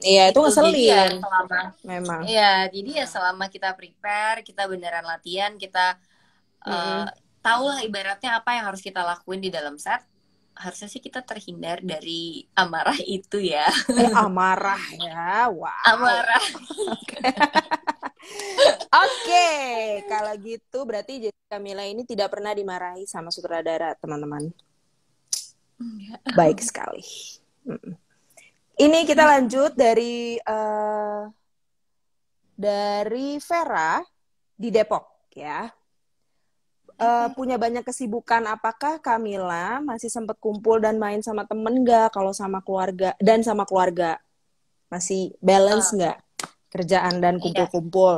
[SPEAKER 1] Iya, itu ngeselin.
[SPEAKER 2] Jadi ya selama
[SPEAKER 1] memang.
[SPEAKER 2] Iya, jadi ya selama kita prepare, kita beneran latihan, kita tahu lah ibaratnya apa yang harus kita lakuin di dalam set. Harusnya sih kita terhindar dari amarah itu ya.
[SPEAKER 1] Amarah ya, wow.
[SPEAKER 2] Amarah.
[SPEAKER 1] Oke, kalau gitu berarti Camilla ini tidak pernah dimarahi sama sutradara, teman-teman. Baik sekali. Ini kita lanjut dari Vera di Depok ya. punya banyak kesibukan. Apakah Kamila masih sempat kumpul dan main sama temen nggak? Kalau sama keluarga dan sama keluarga masih balance
[SPEAKER 2] Eh,
[SPEAKER 1] nggak kerjaan dan
[SPEAKER 2] iya.
[SPEAKER 1] kumpul-kumpul?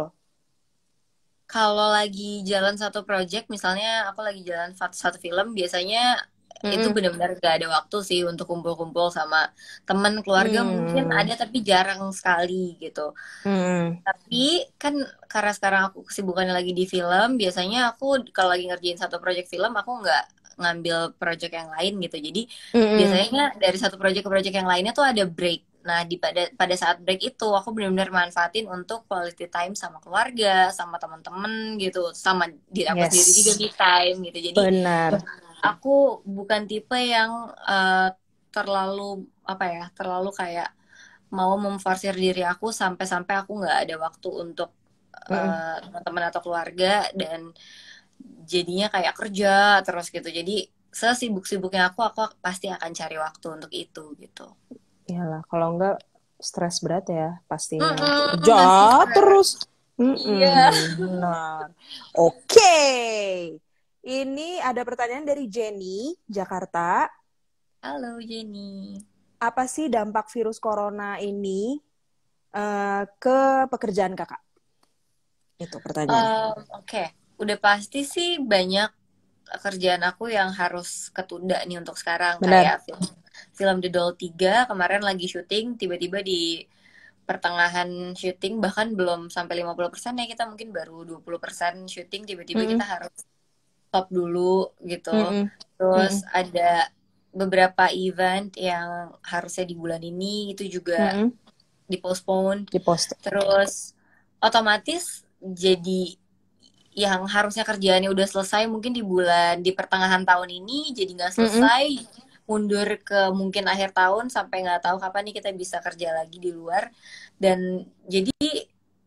[SPEAKER 2] Kalau lagi jalan satu project, misalnya aku lagi jalan satu film, biasanya itu
[SPEAKER 1] Mm-mm.
[SPEAKER 2] benar-benar gak ada waktu sih untuk kumpul-kumpul sama teman keluarga, mungkin
[SPEAKER 1] Hmm.
[SPEAKER 2] ada tapi jarang sekali gitu.
[SPEAKER 1] Hmm.
[SPEAKER 2] Tapi kan karena sekarang aku kesibukannya lagi di film, biasanya aku kalau lagi ngerjain satu project film, aku nggak ngambil project yang lain gitu. Jadi
[SPEAKER 1] Mm-mm.
[SPEAKER 2] biasanya dari satu project ke project yang lainnya tuh ada break. Nah, pada saat break itu aku benar-benar manfaatin untuk quality time sama keluarga, sama teman-teman gitu, sama diri aku sendiri juga
[SPEAKER 1] Yes,
[SPEAKER 2] me time gitu. Jadi
[SPEAKER 1] benar.
[SPEAKER 2] aku bukan tipe yang terlalu apa ya, terlalu kayak mau memforsir diri aku sampai-sampai aku nggak ada waktu untuk
[SPEAKER 1] Mm-mm.
[SPEAKER 2] teman-teman atau keluarga dan jadinya kayak kerja terus gitu. Jadi sesibuk-sibuknya aku pasti akan cari waktu untuk itu gitu.
[SPEAKER 1] Iyalah, kalau enggak stres berat ya pastinya.
[SPEAKER 2] Mm-mm,
[SPEAKER 1] Kerja
[SPEAKER 2] pasti stres.
[SPEAKER 1] terus.
[SPEAKER 2] Iya.
[SPEAKER 1] Benar. Oke. Ini ada pertanyaan dari Jenny, Jakarta.
[SPEAKER 2] Halo Jenny.
[SPEAKER 1] Apa sih dampak virus corona ini ke pekerjaan kakak? Itu pertanyaannya.
[SPEAKER 2] Oke, udah pasti sih banyak kerjaan aku yang harus ketunda nih untuk sekarang kayak
[SPEAKER 1] Benar.
[SPEAKER 2] film The Doll 3 kemarin lagi syuting tiba-tiba di pertengahan syuting bahkan belum sampai 50% ya kita mungkin baru 20% syuting tiba-tiba kita
[SPEAKER 1] Mm-mm.
[SPEAKER 2] harus stop dulu gitu.
[SPEAKER 1] Mm-mm.
[SPEAKER 2] Terus
[SPEAKER 1] Mm-mm.
[SPEAKER 2] ada beberapa event yang harusnya di bulan ini itu juga
[SPEAKER 1] Mm-mm.
[SPEAKER 2] dipostpone.
[SPEAKER 1] Di post.
[SPEAKER 2] Terus otomatis jadi yang harusnya kerjaannya udah selesai mungkin di pertengahan tahun ini jadi nggak
[SPEAKER 1] Mm-mm.
[SPEAKER 2] selesai mundur ke mungkin akhir tahun sampai nggak tahu kapan nih kita bisa kerja lagi di luar dan jadi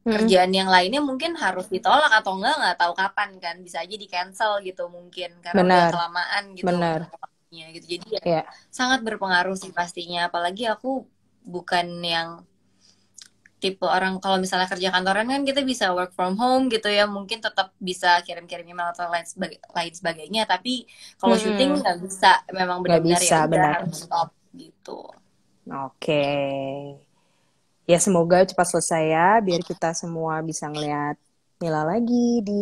[SPEAKER 1] Mm-mm.
[SPEAKER 2] kerjaan yang lainnya mungkin harus ditolak atau nggak tahu kapan kan bisa aja di cancel gitu mungkin karena udah
[SPEAKER 1] Benar.
[SPEAKER 2] kelamaan gitu
[SPEAKER 1] Benar.
[SPEAKER 2] waktunya gitu jadi ya
[SPEAKER 1] Ya.
[SPEAKER 2] sangat berpengaruh sih pastinya apalagi aku bukan yang tipe orang kalau misalnya kerja kantoran kan kita bisa work from home gitu ya mungkin tetap bisa kirim-kirim email atau lain sebagainya tapi kalau syuting
[SPEAKER 1] Mm-mm.
[SPEAKER 2] nggak bisa memang
[SPEAKER 1] Nggak
[SPEAKER 2] benar-benar ya
[SPEAKER 1] bisa,
[SPEAKER 2] udah
[SPEAKER 1] benar.
[SPEAKER 2] harus stop gitu.
[SPEAKER 1] Oke. Ya semoga cepat selesai ya, biar kita semua bisa ngeliat Mila lagi di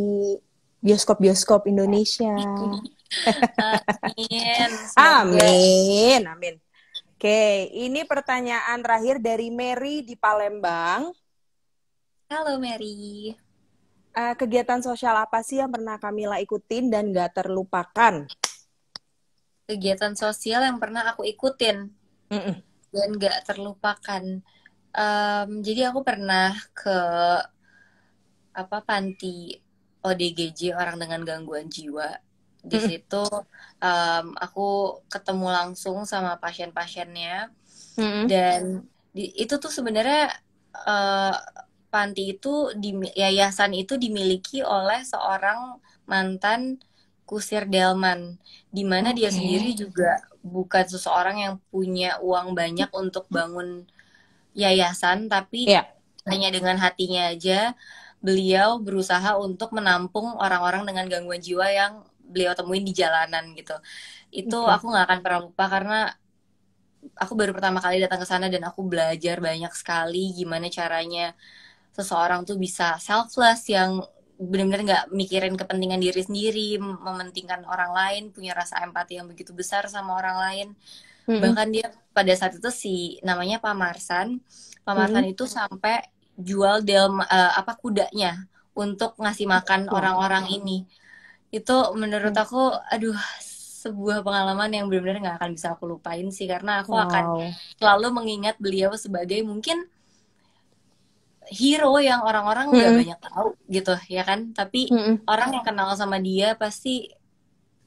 [SPEAKER 1] bioskop-bioskop Indonesia.
[SPEAKER 2] Amin semoga.
[SPEAKER 1] Amin, amin. Oke, ini pertanyaan terakhir dari Mary di Palembang.
[SPEAKER 2] Halo Mary.
[SPEAKER 1] Kegiatan sosial apa sih yang pernah Kamila ikutin dan gak terlupakan?
[SPEAKER 2] Kegiatan sosial yang pernah aku ikutin
[SPEAKER 1] Mm-mm.
[SPEAKER 2] dan gak terlupakan. Jadi aku pernah ke apa panti ODGJ orang dengan gangguan jiwa. Di
[SPEAKER 1] Mm-mm.
[SPEAKER 2] situ aku ketemu langsung sama pasien-pasiennya
[SPEAKER 1] Mm-mm.
[SPEAKER 2] dan itu tuh sebenarnya eh, panti itu yayasan itu dimiliki oleh seorang mantan kusir delman, di mana dia
[SPEAKER 1] Oke.
[SPEAKER 2] sendiri juga bukan seseorang yang punya uang banyak untuk bangun yayasan, tapi
[SPEAKER 1] Ya.
[SPEAKER 2] hanya dengan hatinya aja beliau berusaha untuk menampung orang-orang dengan gangguan jiwa yang beliau temuin di jalanan gitu. Itu
[SPEAKER 1] Oke.
[SPEAKER 2] aku nggak akan pernah lupa karena aku baru pertama kali datang ke sana dan aku belajar banyak sekali gimana caranya seseorang tuh bisa selfless yang benar-benar nggak mikirin kepentingan diri sendiri, mementingkan orang lain, punya rasa empati yang begitu besar sama orang lain.
[SPEAKER 1] Mm-mm.
[SPEAKER 2] Bahkan dia pada saat itu namanya Pak Marsan
[SPEAKER 1] Mm-mm.
[SPEAKER 2] itu sampai jual apa kudanya untuk ngasih makan
[SPEAKER 1] Wow.
[SPEAKER 2] orang-orang ini. Itu menurut
[SPEAKER 1] Oke.
[SPEAKER 2] aku, aduh, sebuah pengalaman yang benar-benar nggak akan bisa aku lupain sih, karena aku akan
[SPEAKER 1] Wow.
[SPEAKER 2] selalu mengingat beliau sebagai mungkin hero yang orang-orang nggak
[SPEAKER 1] Mm-mm.
[SPEAKER 2] banyak tahu gitu, ya kan? Tapi
[SPEAKER 1] Mm-mm.
[SPEAKER 2] orang yang kenal sama dia pasti,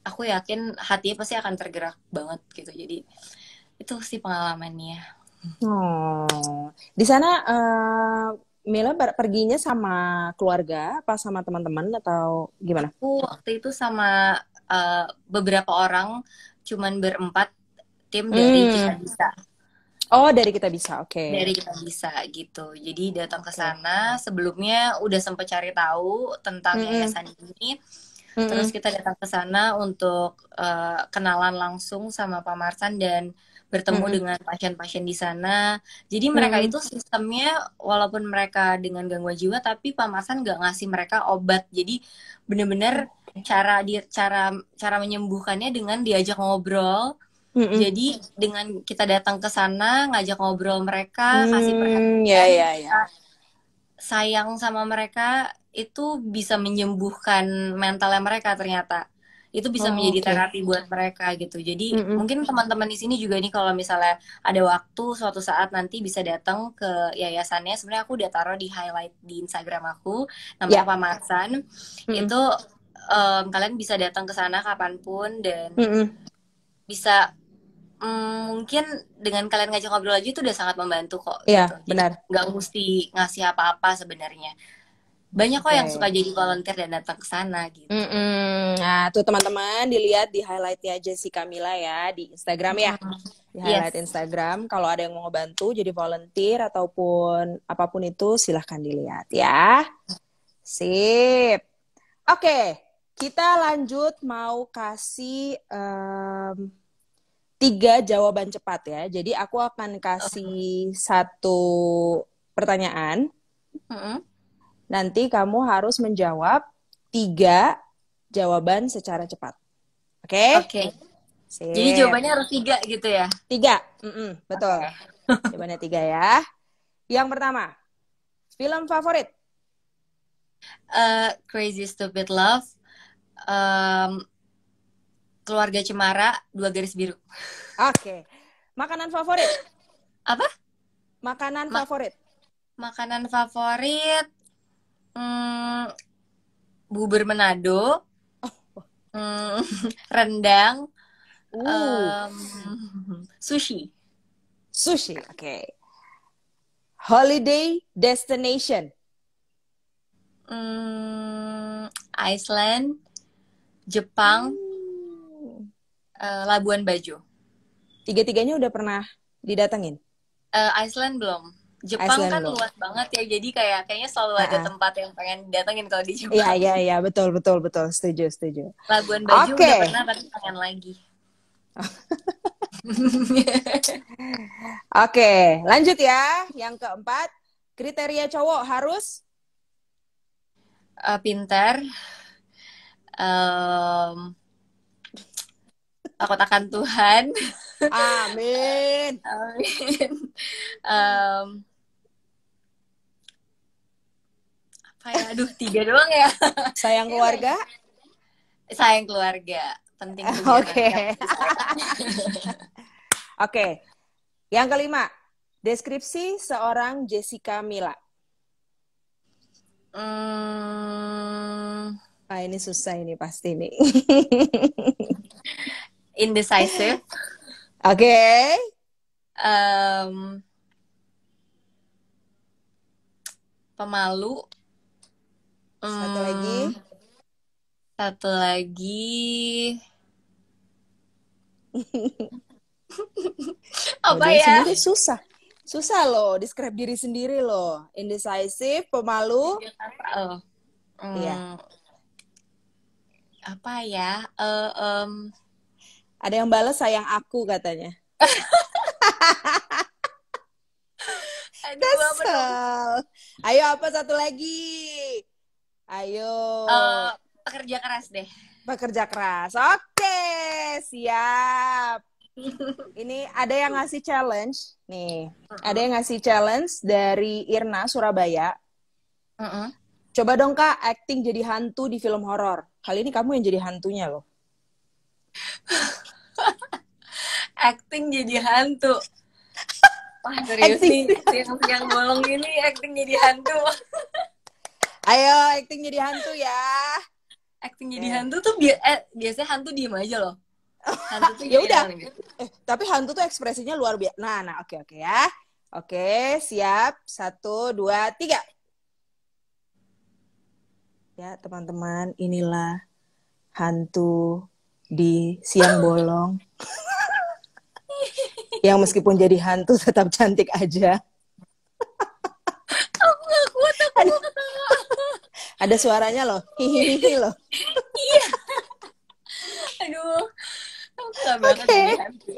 [SPEAKER 2] aku yakin hatinya pasti akan tergerak banget gitu. Jadi itu sih pengalamannya.
[SPEAKER 1] Oh, di sana Mila perginya sama keluarga apa sama teman-teman atau gimana?
[SPEAKER 2] Aku waktu itu sama beberapa orang, cuman berempat tim dari Kita
[SPEAKER 1] Hmm.
[SPEAKER 2] Bisa.
[SPEAKER 1] Oh, dari kita bisa. Oke.
[SPEAKER 2] Dari Kita Bisa gitu. Jadi datang ke
[SPEAKER 1] Oke.
[SPEAKER 2] sana, sebelumnya udah sempet cari tahu tentang
[SPEAKER 1] Mm-mm.
[SPEAKER 2] yayasan ini. Terus kita datang ke sana untuk kenalan langsung sama Pak Marsan dan bertemu dengan pasien-pasien di sana. Jadi mereka itu sistemnya walaupun mereka dengan gangguan jiwa, tapi Pak Marsan nggak ngasih mereka obat. Jadi benar-benar cara menyembuhkannya dengan diajak ngobrol. Jadi dengan kita datang ke sana, ngajak ngobrol mereka, kasih perhatian, sayang sama mereka, itu bisa menyembuhkan mentalnya mereka ternyata. Itu bisa menjadi terapi buat mereka gitu. Jadi mungkin teman-teman di sini juga nih kalau misalnya ada waktu suatu saat nanti bisa datang ke yayasannya. Sebenarnya aku udah taruh di highlight di Instagram aku, namanya Pak Marsan. Itu kalian bisa datang ke sana kapanpun dan bisa mungkin dengan kalian ngajak ngobrol aja itu udah sangat membantu kok.
[SPEAKER 1] Iya,
[SPEAKER 2] gitu.
[SPEAKER 1] benar.
[SPEAKER 2] Nggak mesti ngasih apa-apa sebenarnya. Banyak kok yang suka jadi volunteer dan datang ke sana gitu.
[SPEAKER 1] Nah, tuh teman-teman dilihat di highlightnya Jessica Mila ya di Instagram ya. Di highlight Instagram. Kalau ada yang mau ngebantu jadi volunteer ataupun apapun itu silahkan dilihat ya. Sip. Oke, kita lanjut mau kasih 3 jawaban cepat ya. Jadi aku akan kasih 1 pertanyaan. Nanti kamu harus menjawab 3 jawaban secara cepat. Oke?
[SPEAKER 2] Jadi jawabannya harus 3 gitu ya?
[SPEAKER 1] 3, betul. Jawabannya 3 ya. Yang pertama, film favorit?
[SPEAKER 2] Crazy Stupid Love, Keluarga Cemara, 2 Garis Biru.
[SPEAKER 1] Oke. Makanan favorit?
[SPEAKER 2] Apa?
[SPEAKER 1] Makanan favorit?
[SPEAKER 2] Makanan favorit, bubur Manado, rendang, sushi.
[SPEAKER 1] Sushi, oke. Holiday destination?
[SPEAKER 2] Iceland, Jepang, Labuan Bajo.
[SPEAKER 1] 3-tiganya udah pernah didatengin?
[SPEAKER 2] Iceland belum. Jepang Iceland kan belum. Luas banget ya, jadi kayaknya selalu ada tempat yang pengen datengin kalau di Jepang.
[SPEAKER 1] Iya, betul. Setuju.
[SPEAKER 2] Labuan Bajo udah pernah, tapi pengen lagi.
[SPEAKER 1] Oke, lanjut ya. Yang keempat, kriteria cowok harus?
[SPEAKER 2] Pintar, takut akan Tuhan.
[SPEAKER 1] Amin.
[SPEAKER 2] Apa ya? Aduh, 3 doang ya.
[SPEAKER 1] Sayang keluarga?
[SPEAKER 2] Sayang keluarga. Penting.
[SPEAKER 1] Oke. Yang kelima, deskripsi seorang Jessica Mila. Ini susah ini pasti nih.
[SPEAKER 2] Indecisive.
[SPEAKER 1] Oke.
[SPEAKER 2] Pemalu. Satu lagi. Apa ya?
[SPEAKER 1] Sendiri susah loh, describe diri sendiri loh. Indecisive, pemalu. Iya.
[SPEAKER 2] Apa ya?
[SPEAKER 1] Ada yang balas sayang aku katanya. Kesel. Ayo apa satu lagi? Ayo.
[SPEAKER 2] Pekerja keras deh.
[SPEAKER 1] Pekerja keras. Oke, siap. Ini ada yang ngasih challenge nih. Ada yang ngasih challenge dari Irna Surabaya. Coba dong Kak acting jadi hantu di film horor. Kali ini kamu yang jadi hantunya loh.
[SPEAKER 2] Acting jadi hantu. Wah, serius nih. Yang bolong ini acting jadi hantu.
[SPEAKER 1] Ayo acting jadi hantu ya.
[SPEAKER 2] Acting jadi hantu tuh biasanya hantu diem aja loh. Hantu tuh
[SPEAKER 1] ya udah.
[SPEAKER 2] Gitu.
[SPEAKER 1] Tapi hantu tuh ekspresinya luar biasa. Nah, oke ya. Oke, siap. 1, 2, 3. Ya, teman-teman, inilah hantu di siang bolong. Yang meskipun jadi hantu tetap cantik aja.
[SPEAKER 2] Aku gak kuat, aku mau ketawa.
[SPEAKER 1] Ada suaranya loh. Hihihi loh.
[SPEAKER 2] Iya. suka banget jadi hantu.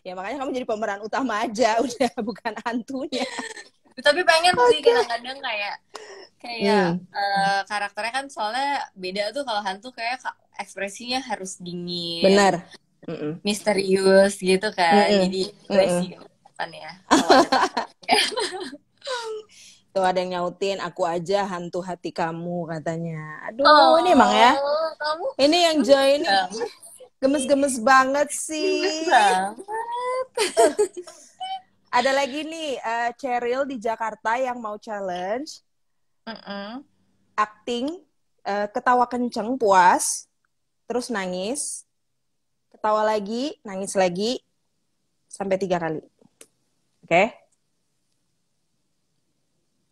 [SPEAKER 1] Ya makanya kamu jadi pemeran utama aja, udah bukan hantunya.
[SPEAKER 2] Tapi pengen sih kadang-kadang kayak karakternya kan soalnya beda tuh. Kalau hantu kayak ekspresinya harus dingin,
[SPEAKER 1] Benar.
[SPEAKER 2] misterius gitu kan. Jadi gue sih kan ya.
[SPEAKER 1] Tuh ada yang nyautin, aku aja hantu hati kamu katanya. Aduh, ini emang ya.
[SPEAKER 2] Kamu
[SPEAKER 1] ini yang Joy ini gemes-gemes banget sih. Ada lagi nih, Cheryl di Jakarta yang mau challenge. Acting, ketawa kenceng, puas, terus nangis, ketawa lagi, nangis lagi, sampai 3 kali. Oke?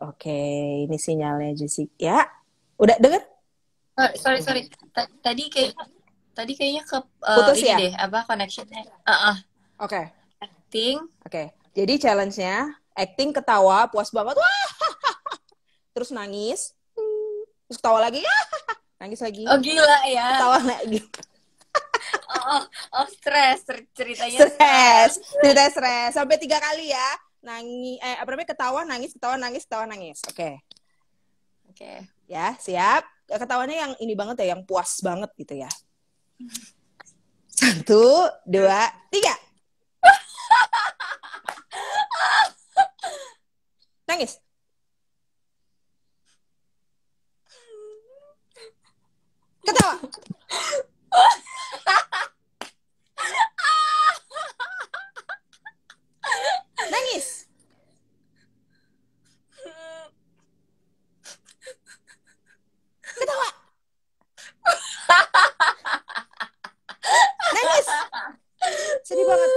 [SPEAKER 1] Oke, ini sinyalnya Jessica. Ya, udah denger?
[SPEAKER 2] Sorry. Tadi kayaknya ke
[SPEAKER 1] putus
[SPEAKER 2] ini
[SPEAKER 1] ya?
[SPEAKER 2] deh, apa connectionnya?
[SPEAKER 1] Oke.
[SPEAKER 2] Acting.
[SPEAKER 1] Oke. Jadi challenge-nya acting, ketawa, puas banget, wah, terus nangis, terus ketawa lagi, nangis lagi.
[SPEAKER 2] Oh gila ya.
[SPEAKER 1] Ketawa lagi.
[SPEAKER 2] Stres, ceritanya stres.
[SPEAKER 1] Cerita stres sampai 3 kali ya. Ketawa, nangis, ketawa, nangis, ketawa, nangis. Oke. Ya, siap. Ketawanya yang ini banget ya, yang puas banget gitu ya. 1, 2, 3. Nangis. Ketawa. Nangis. Ketawa. Nangis. Sedih banget.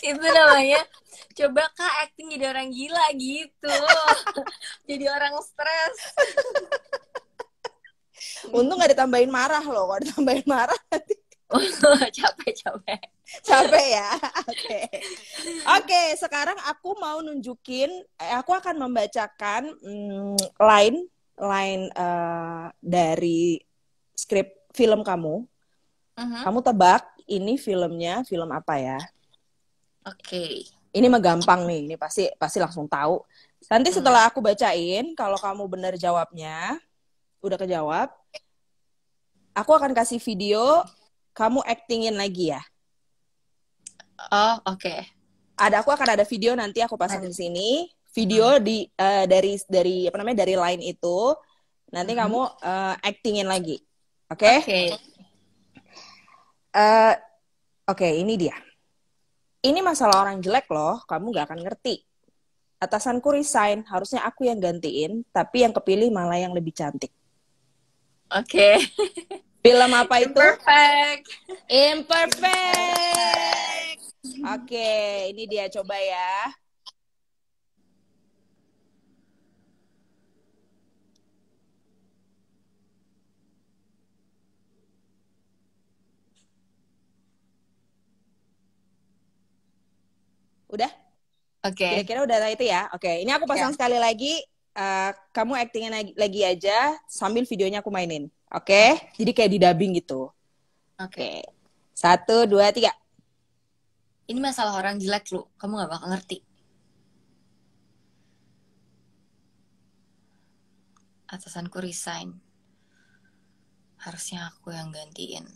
[SPEAKER 2] Itu namanya coba Kak acting jadi orang gila gitu. Jadi orang stres.
[SPEAKER 1] Untung gak ditambahin marah loh. Kalau ditambahin marah capek ya. Oke, sekarang aku mau nunjukin, aku akan membacakan line dari skrip film kamu. Kamu tebak ini filmnya film apa ya?
[SPEAKER 2] Oke.
[SPEAKER 1] Ini mah gampang nih, ini pasti langsung tahu. Nanti setelah aku bacain, kalau kamu benar jawabnya, udah kejawab, aku akan kasih video, kamu actingin lagi ya.
[SPEAKER 2] Oh, oke.
[SPEAKER 1] Aku akan ada video nanti aku pasang di sini. Video dari apa namanya, dari line itu. Nanti kamu actingin lagi. Oke? Oke, ini dia. Ini masalah orang jelek loh, kamu gak akan ngerti. Atasanku resign, harusnya aku yang gantiin, tapi yang kepilih malah yang lebih cantik.
[SPEAKER 2] Oke.
[SPEAKER 1] Film apa itu?
[SPEAKER 2] Imperfect.
[SPEAKER 1] Oke, ini dia, coba ya. Udah?
[SPEAKER 2] Oke.
[SPEAKER 1] Kira-kira udah itu ya? Oke, ini aku pasang sekali lagi. Kamu actingin lagi aja sambil videonya aku mainin. Oke? Jadi kayak di dubbing gitu. Oke. 1, 2, 3.
[SPEAKER 2] Ini masalah orang jelek lu. Kamu gak bakal ngerti. Atasanku resign. Harusnya aku yang gantiin.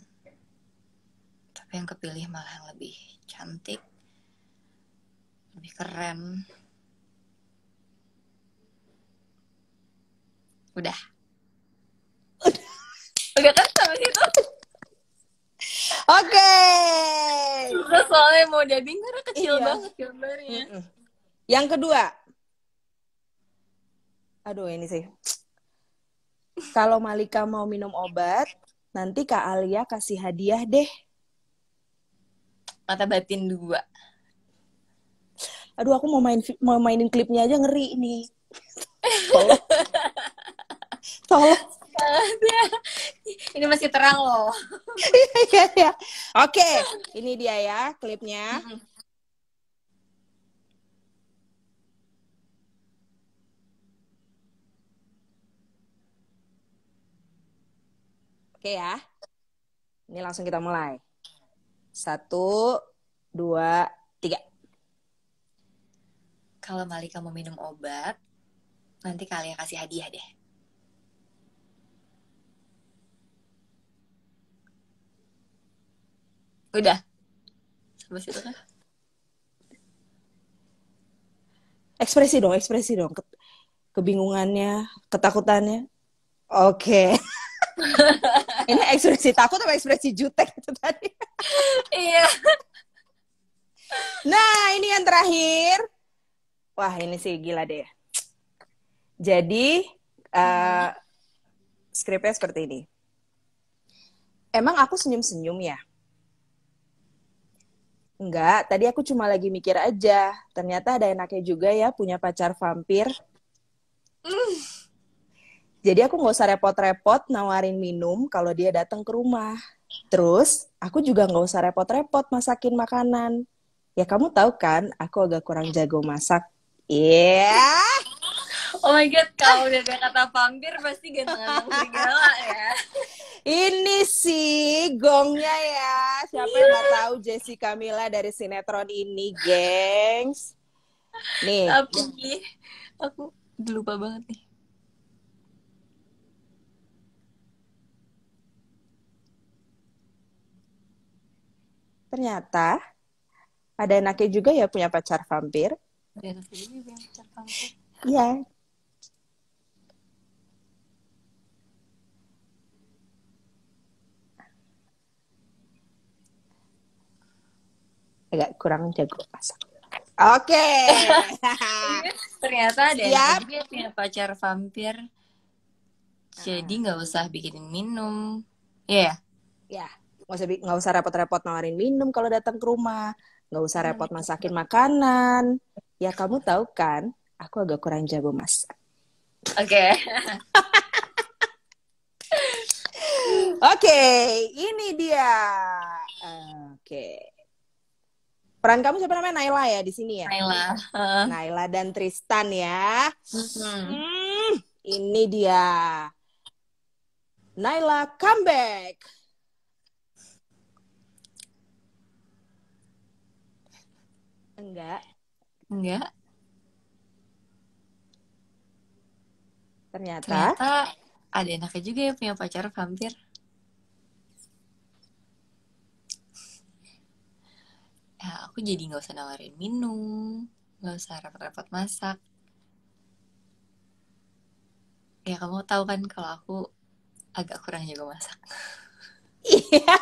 [SPEAKER 2] Tapi yang kepilih malah yang lebih cantik. Lebih keren. Udah kan sampai situ.
[SPEAKER 1] Oke.
[SPEAKER 2] Terus soalnya mau dubbing karena kecil banget gambarnya.
[SPEAKER 1] Yang kedua. Aduh ini sih. Kalau Malika mau minum obat, nanti Kak Alia kasih hadiah deh.
[SPEAKER 2] Mata batin 2.
[SPEAKER 1] Aduh aku mau mainin klipnya aja ngeri nih. Tolong.
[SPEAKER 2] Ini masih terang loh.
[SPEAKER 1] Iya. Oke, ini dia ya klipnya. Oke ya. Ini langsung kita mulai. 1, 2, 3.
[SPEAKER 2] Kalau Malika mau minum obat, nanti kalian kasih hadiah deh. Udah. Sampai situ kan?
[SPEAKER 1] Ekspresi dong. Kebingungannya, ketakutannya. Oke. Ini ekspresi takut atau ekspresi jutek itu tadi?
[SPEAKER 2] Iya.
[SPEAKER 1] Nah, ini yang terakhir. Wah, ini sih gila deh. Jadi, skripnya seperti ini. Emang aku senyum-senyum ya? Enggak, tadi aku cuma lagi mikir aja. Ternyata ada enaknya juga ya punya pacar vampir. Jadi aku nggak usah repot-repot nawarin minum kalau dia datang ke rumah. Terus, aku juga nggak usah repot-repot masakin makanan. Ya kamu tahu kan, aku agak kurang jago masak. Iya. Yeah.
[SPEAKER 2] Oh my God, kalau udah ada kata vampir pasti ganteng-ganteng serigala ya.
[SPEAKER 1] Ini sih gongnya ya. Siapa yang nggak tahu Jessica Mila dari sinetron ini, gengs? Nih.
[SPEAKER 2] Tapi aku lupa banget nih.
[SPEAKER 1] Ternyata ada enaknya juga ya punya pacar vampir.
[SPEAKER 2] Ada enaknya juga punya pacar vampir.
[SPEAKER 1] Iya. Agak kurang jago masak. Oke.
[SPEAKER 2] Ternyata ada enaknya juga punya pacar vampir. Jadi nggak usah bikinin minum. Iya.
[SPEAKER 1] Ya, nggak usah repot-repot nawarin minum kalau datang ke rumah. Nggak usah repot masakin makanan. Ya kamu tahu kan, aku agak kurang jago masak.
[SPEAKER 2] Oke.
[SPEAKER 1] Oke, ini dia. Oke. Peran kamu siapa namanya? Naila ya di sini ya?
[SPEAKER 2] Naila.
[SPEAKER 1] Naila dan Tristan ya. Ini dia. Naila comeback. Enggak. Ternyata
[SPEAKER 2] ada enaknya juga ya punya pacar vampir. Ya, aku jadi nggak usah nawarin minum, nggak usah repot-repot masak. Ya kamu tahu kan kalau aku agak kurang jago masak.
[SPEAKER 1] Iya.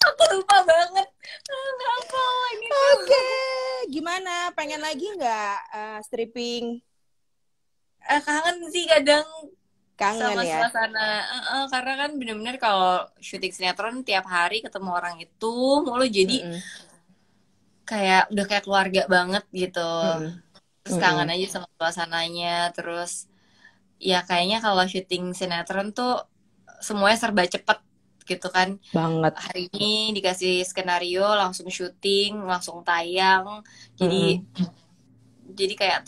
[SPEAKER 2] Aku lupa banget. Kenapa lagi?
[SPEAKER 1] Oke, gimana? Pengen lagi nggak stripping?
[SPEAKER 2] Kangen sih kadang.
[SPEAKER 1] Kangen
[SPEAKER 2] sama
[SPEAKER 1] ya?
[SPEAKER 2] Suasana. Karena kan bener-bener kalau syuting sinetron tiap hari ketemu orang itu mulu jadi kayak udah kayak keluarga banget gitu. Terus kangen aja sama suasananya. Terus ya kayaknya kalau syuting sinetron tuh semuanya serba cepet gitu kan.
[SPEAKER 1] Banget.
[SPEAKER 2] Hari ini dikasih skenario langsung syuting, langsung tayang. Jadi kayak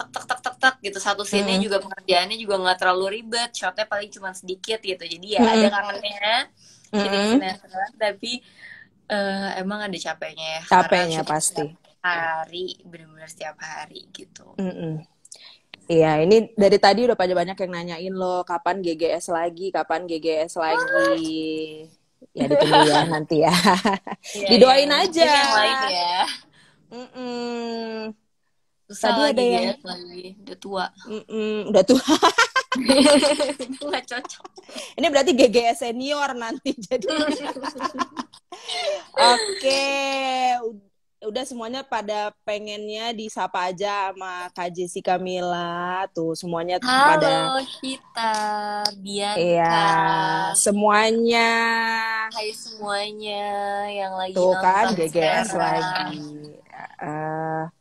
[SPEAKER 2] tek gitu. Satu scene-nya juga pengerjaannya juga nggak terlalu ribet, shotnya paling cuma sedikit gitu. Jadi ya ada kangennya syuting sinetron, tapi emang ada capeknya ya.
[SPEAKER 1] Capeknya pasti.
[SPEAKER 2] Hari benar-benar setiap hari gitu.
[SPEAKER 1] Iya, ini dari tadi udah banyak yang nanyain lo kapan GGS lagi. Ya ditunggu ya nanti ya. Didoain aja.
[SPEAKER 2] Yang lain ya. Susah
[SPEAKER 1] tadi
[SPEAKER 2] lagi
[SPEAKER 1] ada yang
[SPEAKER 2] lagi udah tua.
[SPEAKER 1] Udah tua.
[SPEAKER 2] Itu nggak cocok.
[SPEAKER 1] Ini berarti GGS senior nanti jadi. Oke, udah semuanya pada pengennya disapa aja sama Kak Jessica Mila tuh semuanya.
[SPEAKER 2] Halo kita Bianca.
[SPEAKER 1] Iya, semuanya.
[SPEAKER 2] Hai semuanya yang lagi
[SPEAKER 1] tuh
[SPEAKER 2] nonton
[SPEAKER 1] kan GGS lagi.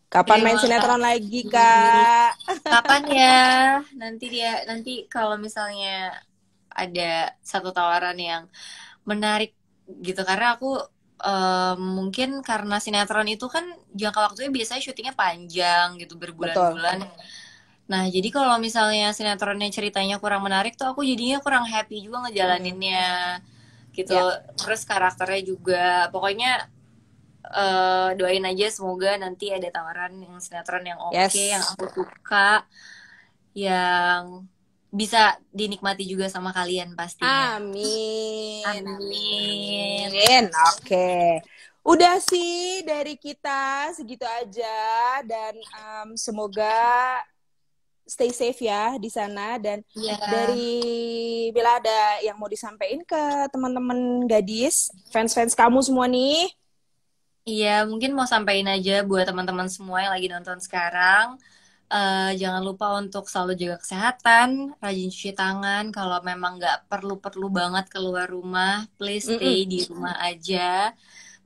[SPEAKER 1] Kapan main sinetron lagi, Kak?
[SPEAKER 2] Kapan ya? Nanti kalau misalnya ada satu tawaran yang menarik gitu, karena aku mungkin karena sinetron itu kan jangka waktunya biasanya syutingnya panjang gitu, berbulan-bulan. Nah, jadi kalau misalnya sinetronnya ceritanya kurang menarik tuh aku jadinya kurang happy juga ngejalaninnya gitu.
[SPEAKER 1] Ya.
[SPEAKER 2] Terus karakternya juga, pokoknya doain aja semoga nanti ada tawaran yang sinetron yang oke, yang
[SPEAKER 1] Yes.
[SPEAKER 2] aku suka, yang bisa dinikmati juga sama kalian pastinya.
[SPEAKER 1] Amin.
[SPEAKER 2] Amin.
[SPEAKER 1] Amin. Oke. Udah sih dari kita segitu aja dan semoga stay safe ya di sana dan
[SPEAKER 2] Iya.
[SPEAKER 1] dari bila ada yang mau disampaikan ke teman-teman gadis, fans-fans kamu semua nih.
[SPEAKER 2] Iya, mungkin mau sampaikan aja buat teman-teman semua yang lagi nonton sekarang. Jangan lupa untuk selalu jaga kesehatan, rajin cuci tangan. Kalau memang nggak perlu-perlu banget keluar rumah, please stay di rumah aja.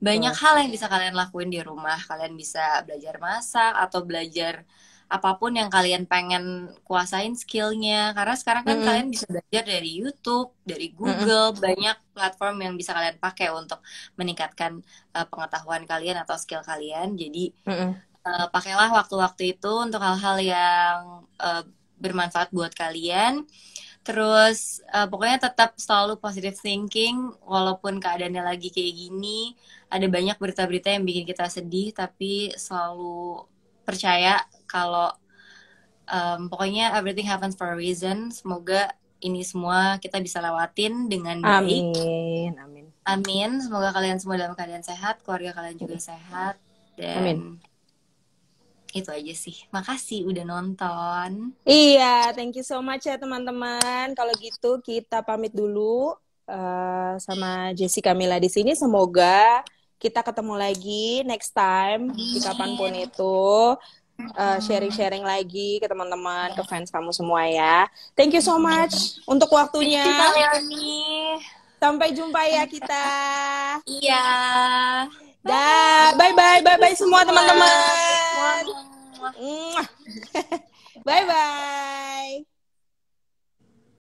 [SPEAKER 2] Banyak hal yang bisa kalian lakuin di rumah. Kalian bisa belajar masak atau belajar apapun yang kalian pengen kuasain skillnya. Karena sekarang kan kalian bisa belajar dari YouTube, dari Google, banyak platform yang bisa kalian pakai untuk meningkatkan pengetahuan kalian atau skill kalian. Jadi pakailah waktu-waktu itu untuk hal-hal yang bermanfaat buat kalian. Terus pokoknya tetap selalu positive thinking walaupun keadaannya lagi kayak gini. Ada banyak berita-berita yang bikin kita sedih, tapi selalu percaya kalau pokoknya everything happens for a reason. Semoga ini semua kita bisa lewatin dengan baik.
[SPEAKER 1] Amin. Amin.
[SPEAKER 2] Amin. Semoga kalian semua dalam keadaan sehat, keluarga kalian juga sehat. Dan
[SPEAKER 1] Amin.
[SPEAKER 2] itu aja sih. Makasih udah nonton.
[SPEAKER 1] Iya, thank you so much ya teman-teman. Kalau gitu kita pamit dulu sama Jessica Mila di sini. Semoga kita ketemu lagi next time di kapanpun itu. Sharing-sharing lagi ke teman-teman, ke fans kamu semua ya. Thank you so much untuk waktunya. Sampai jumpa ya kita.
[SPEAKER 2] Iya.
[SPEAKER 1] Dah, bye-bye semua teman-teman. Bye-bye.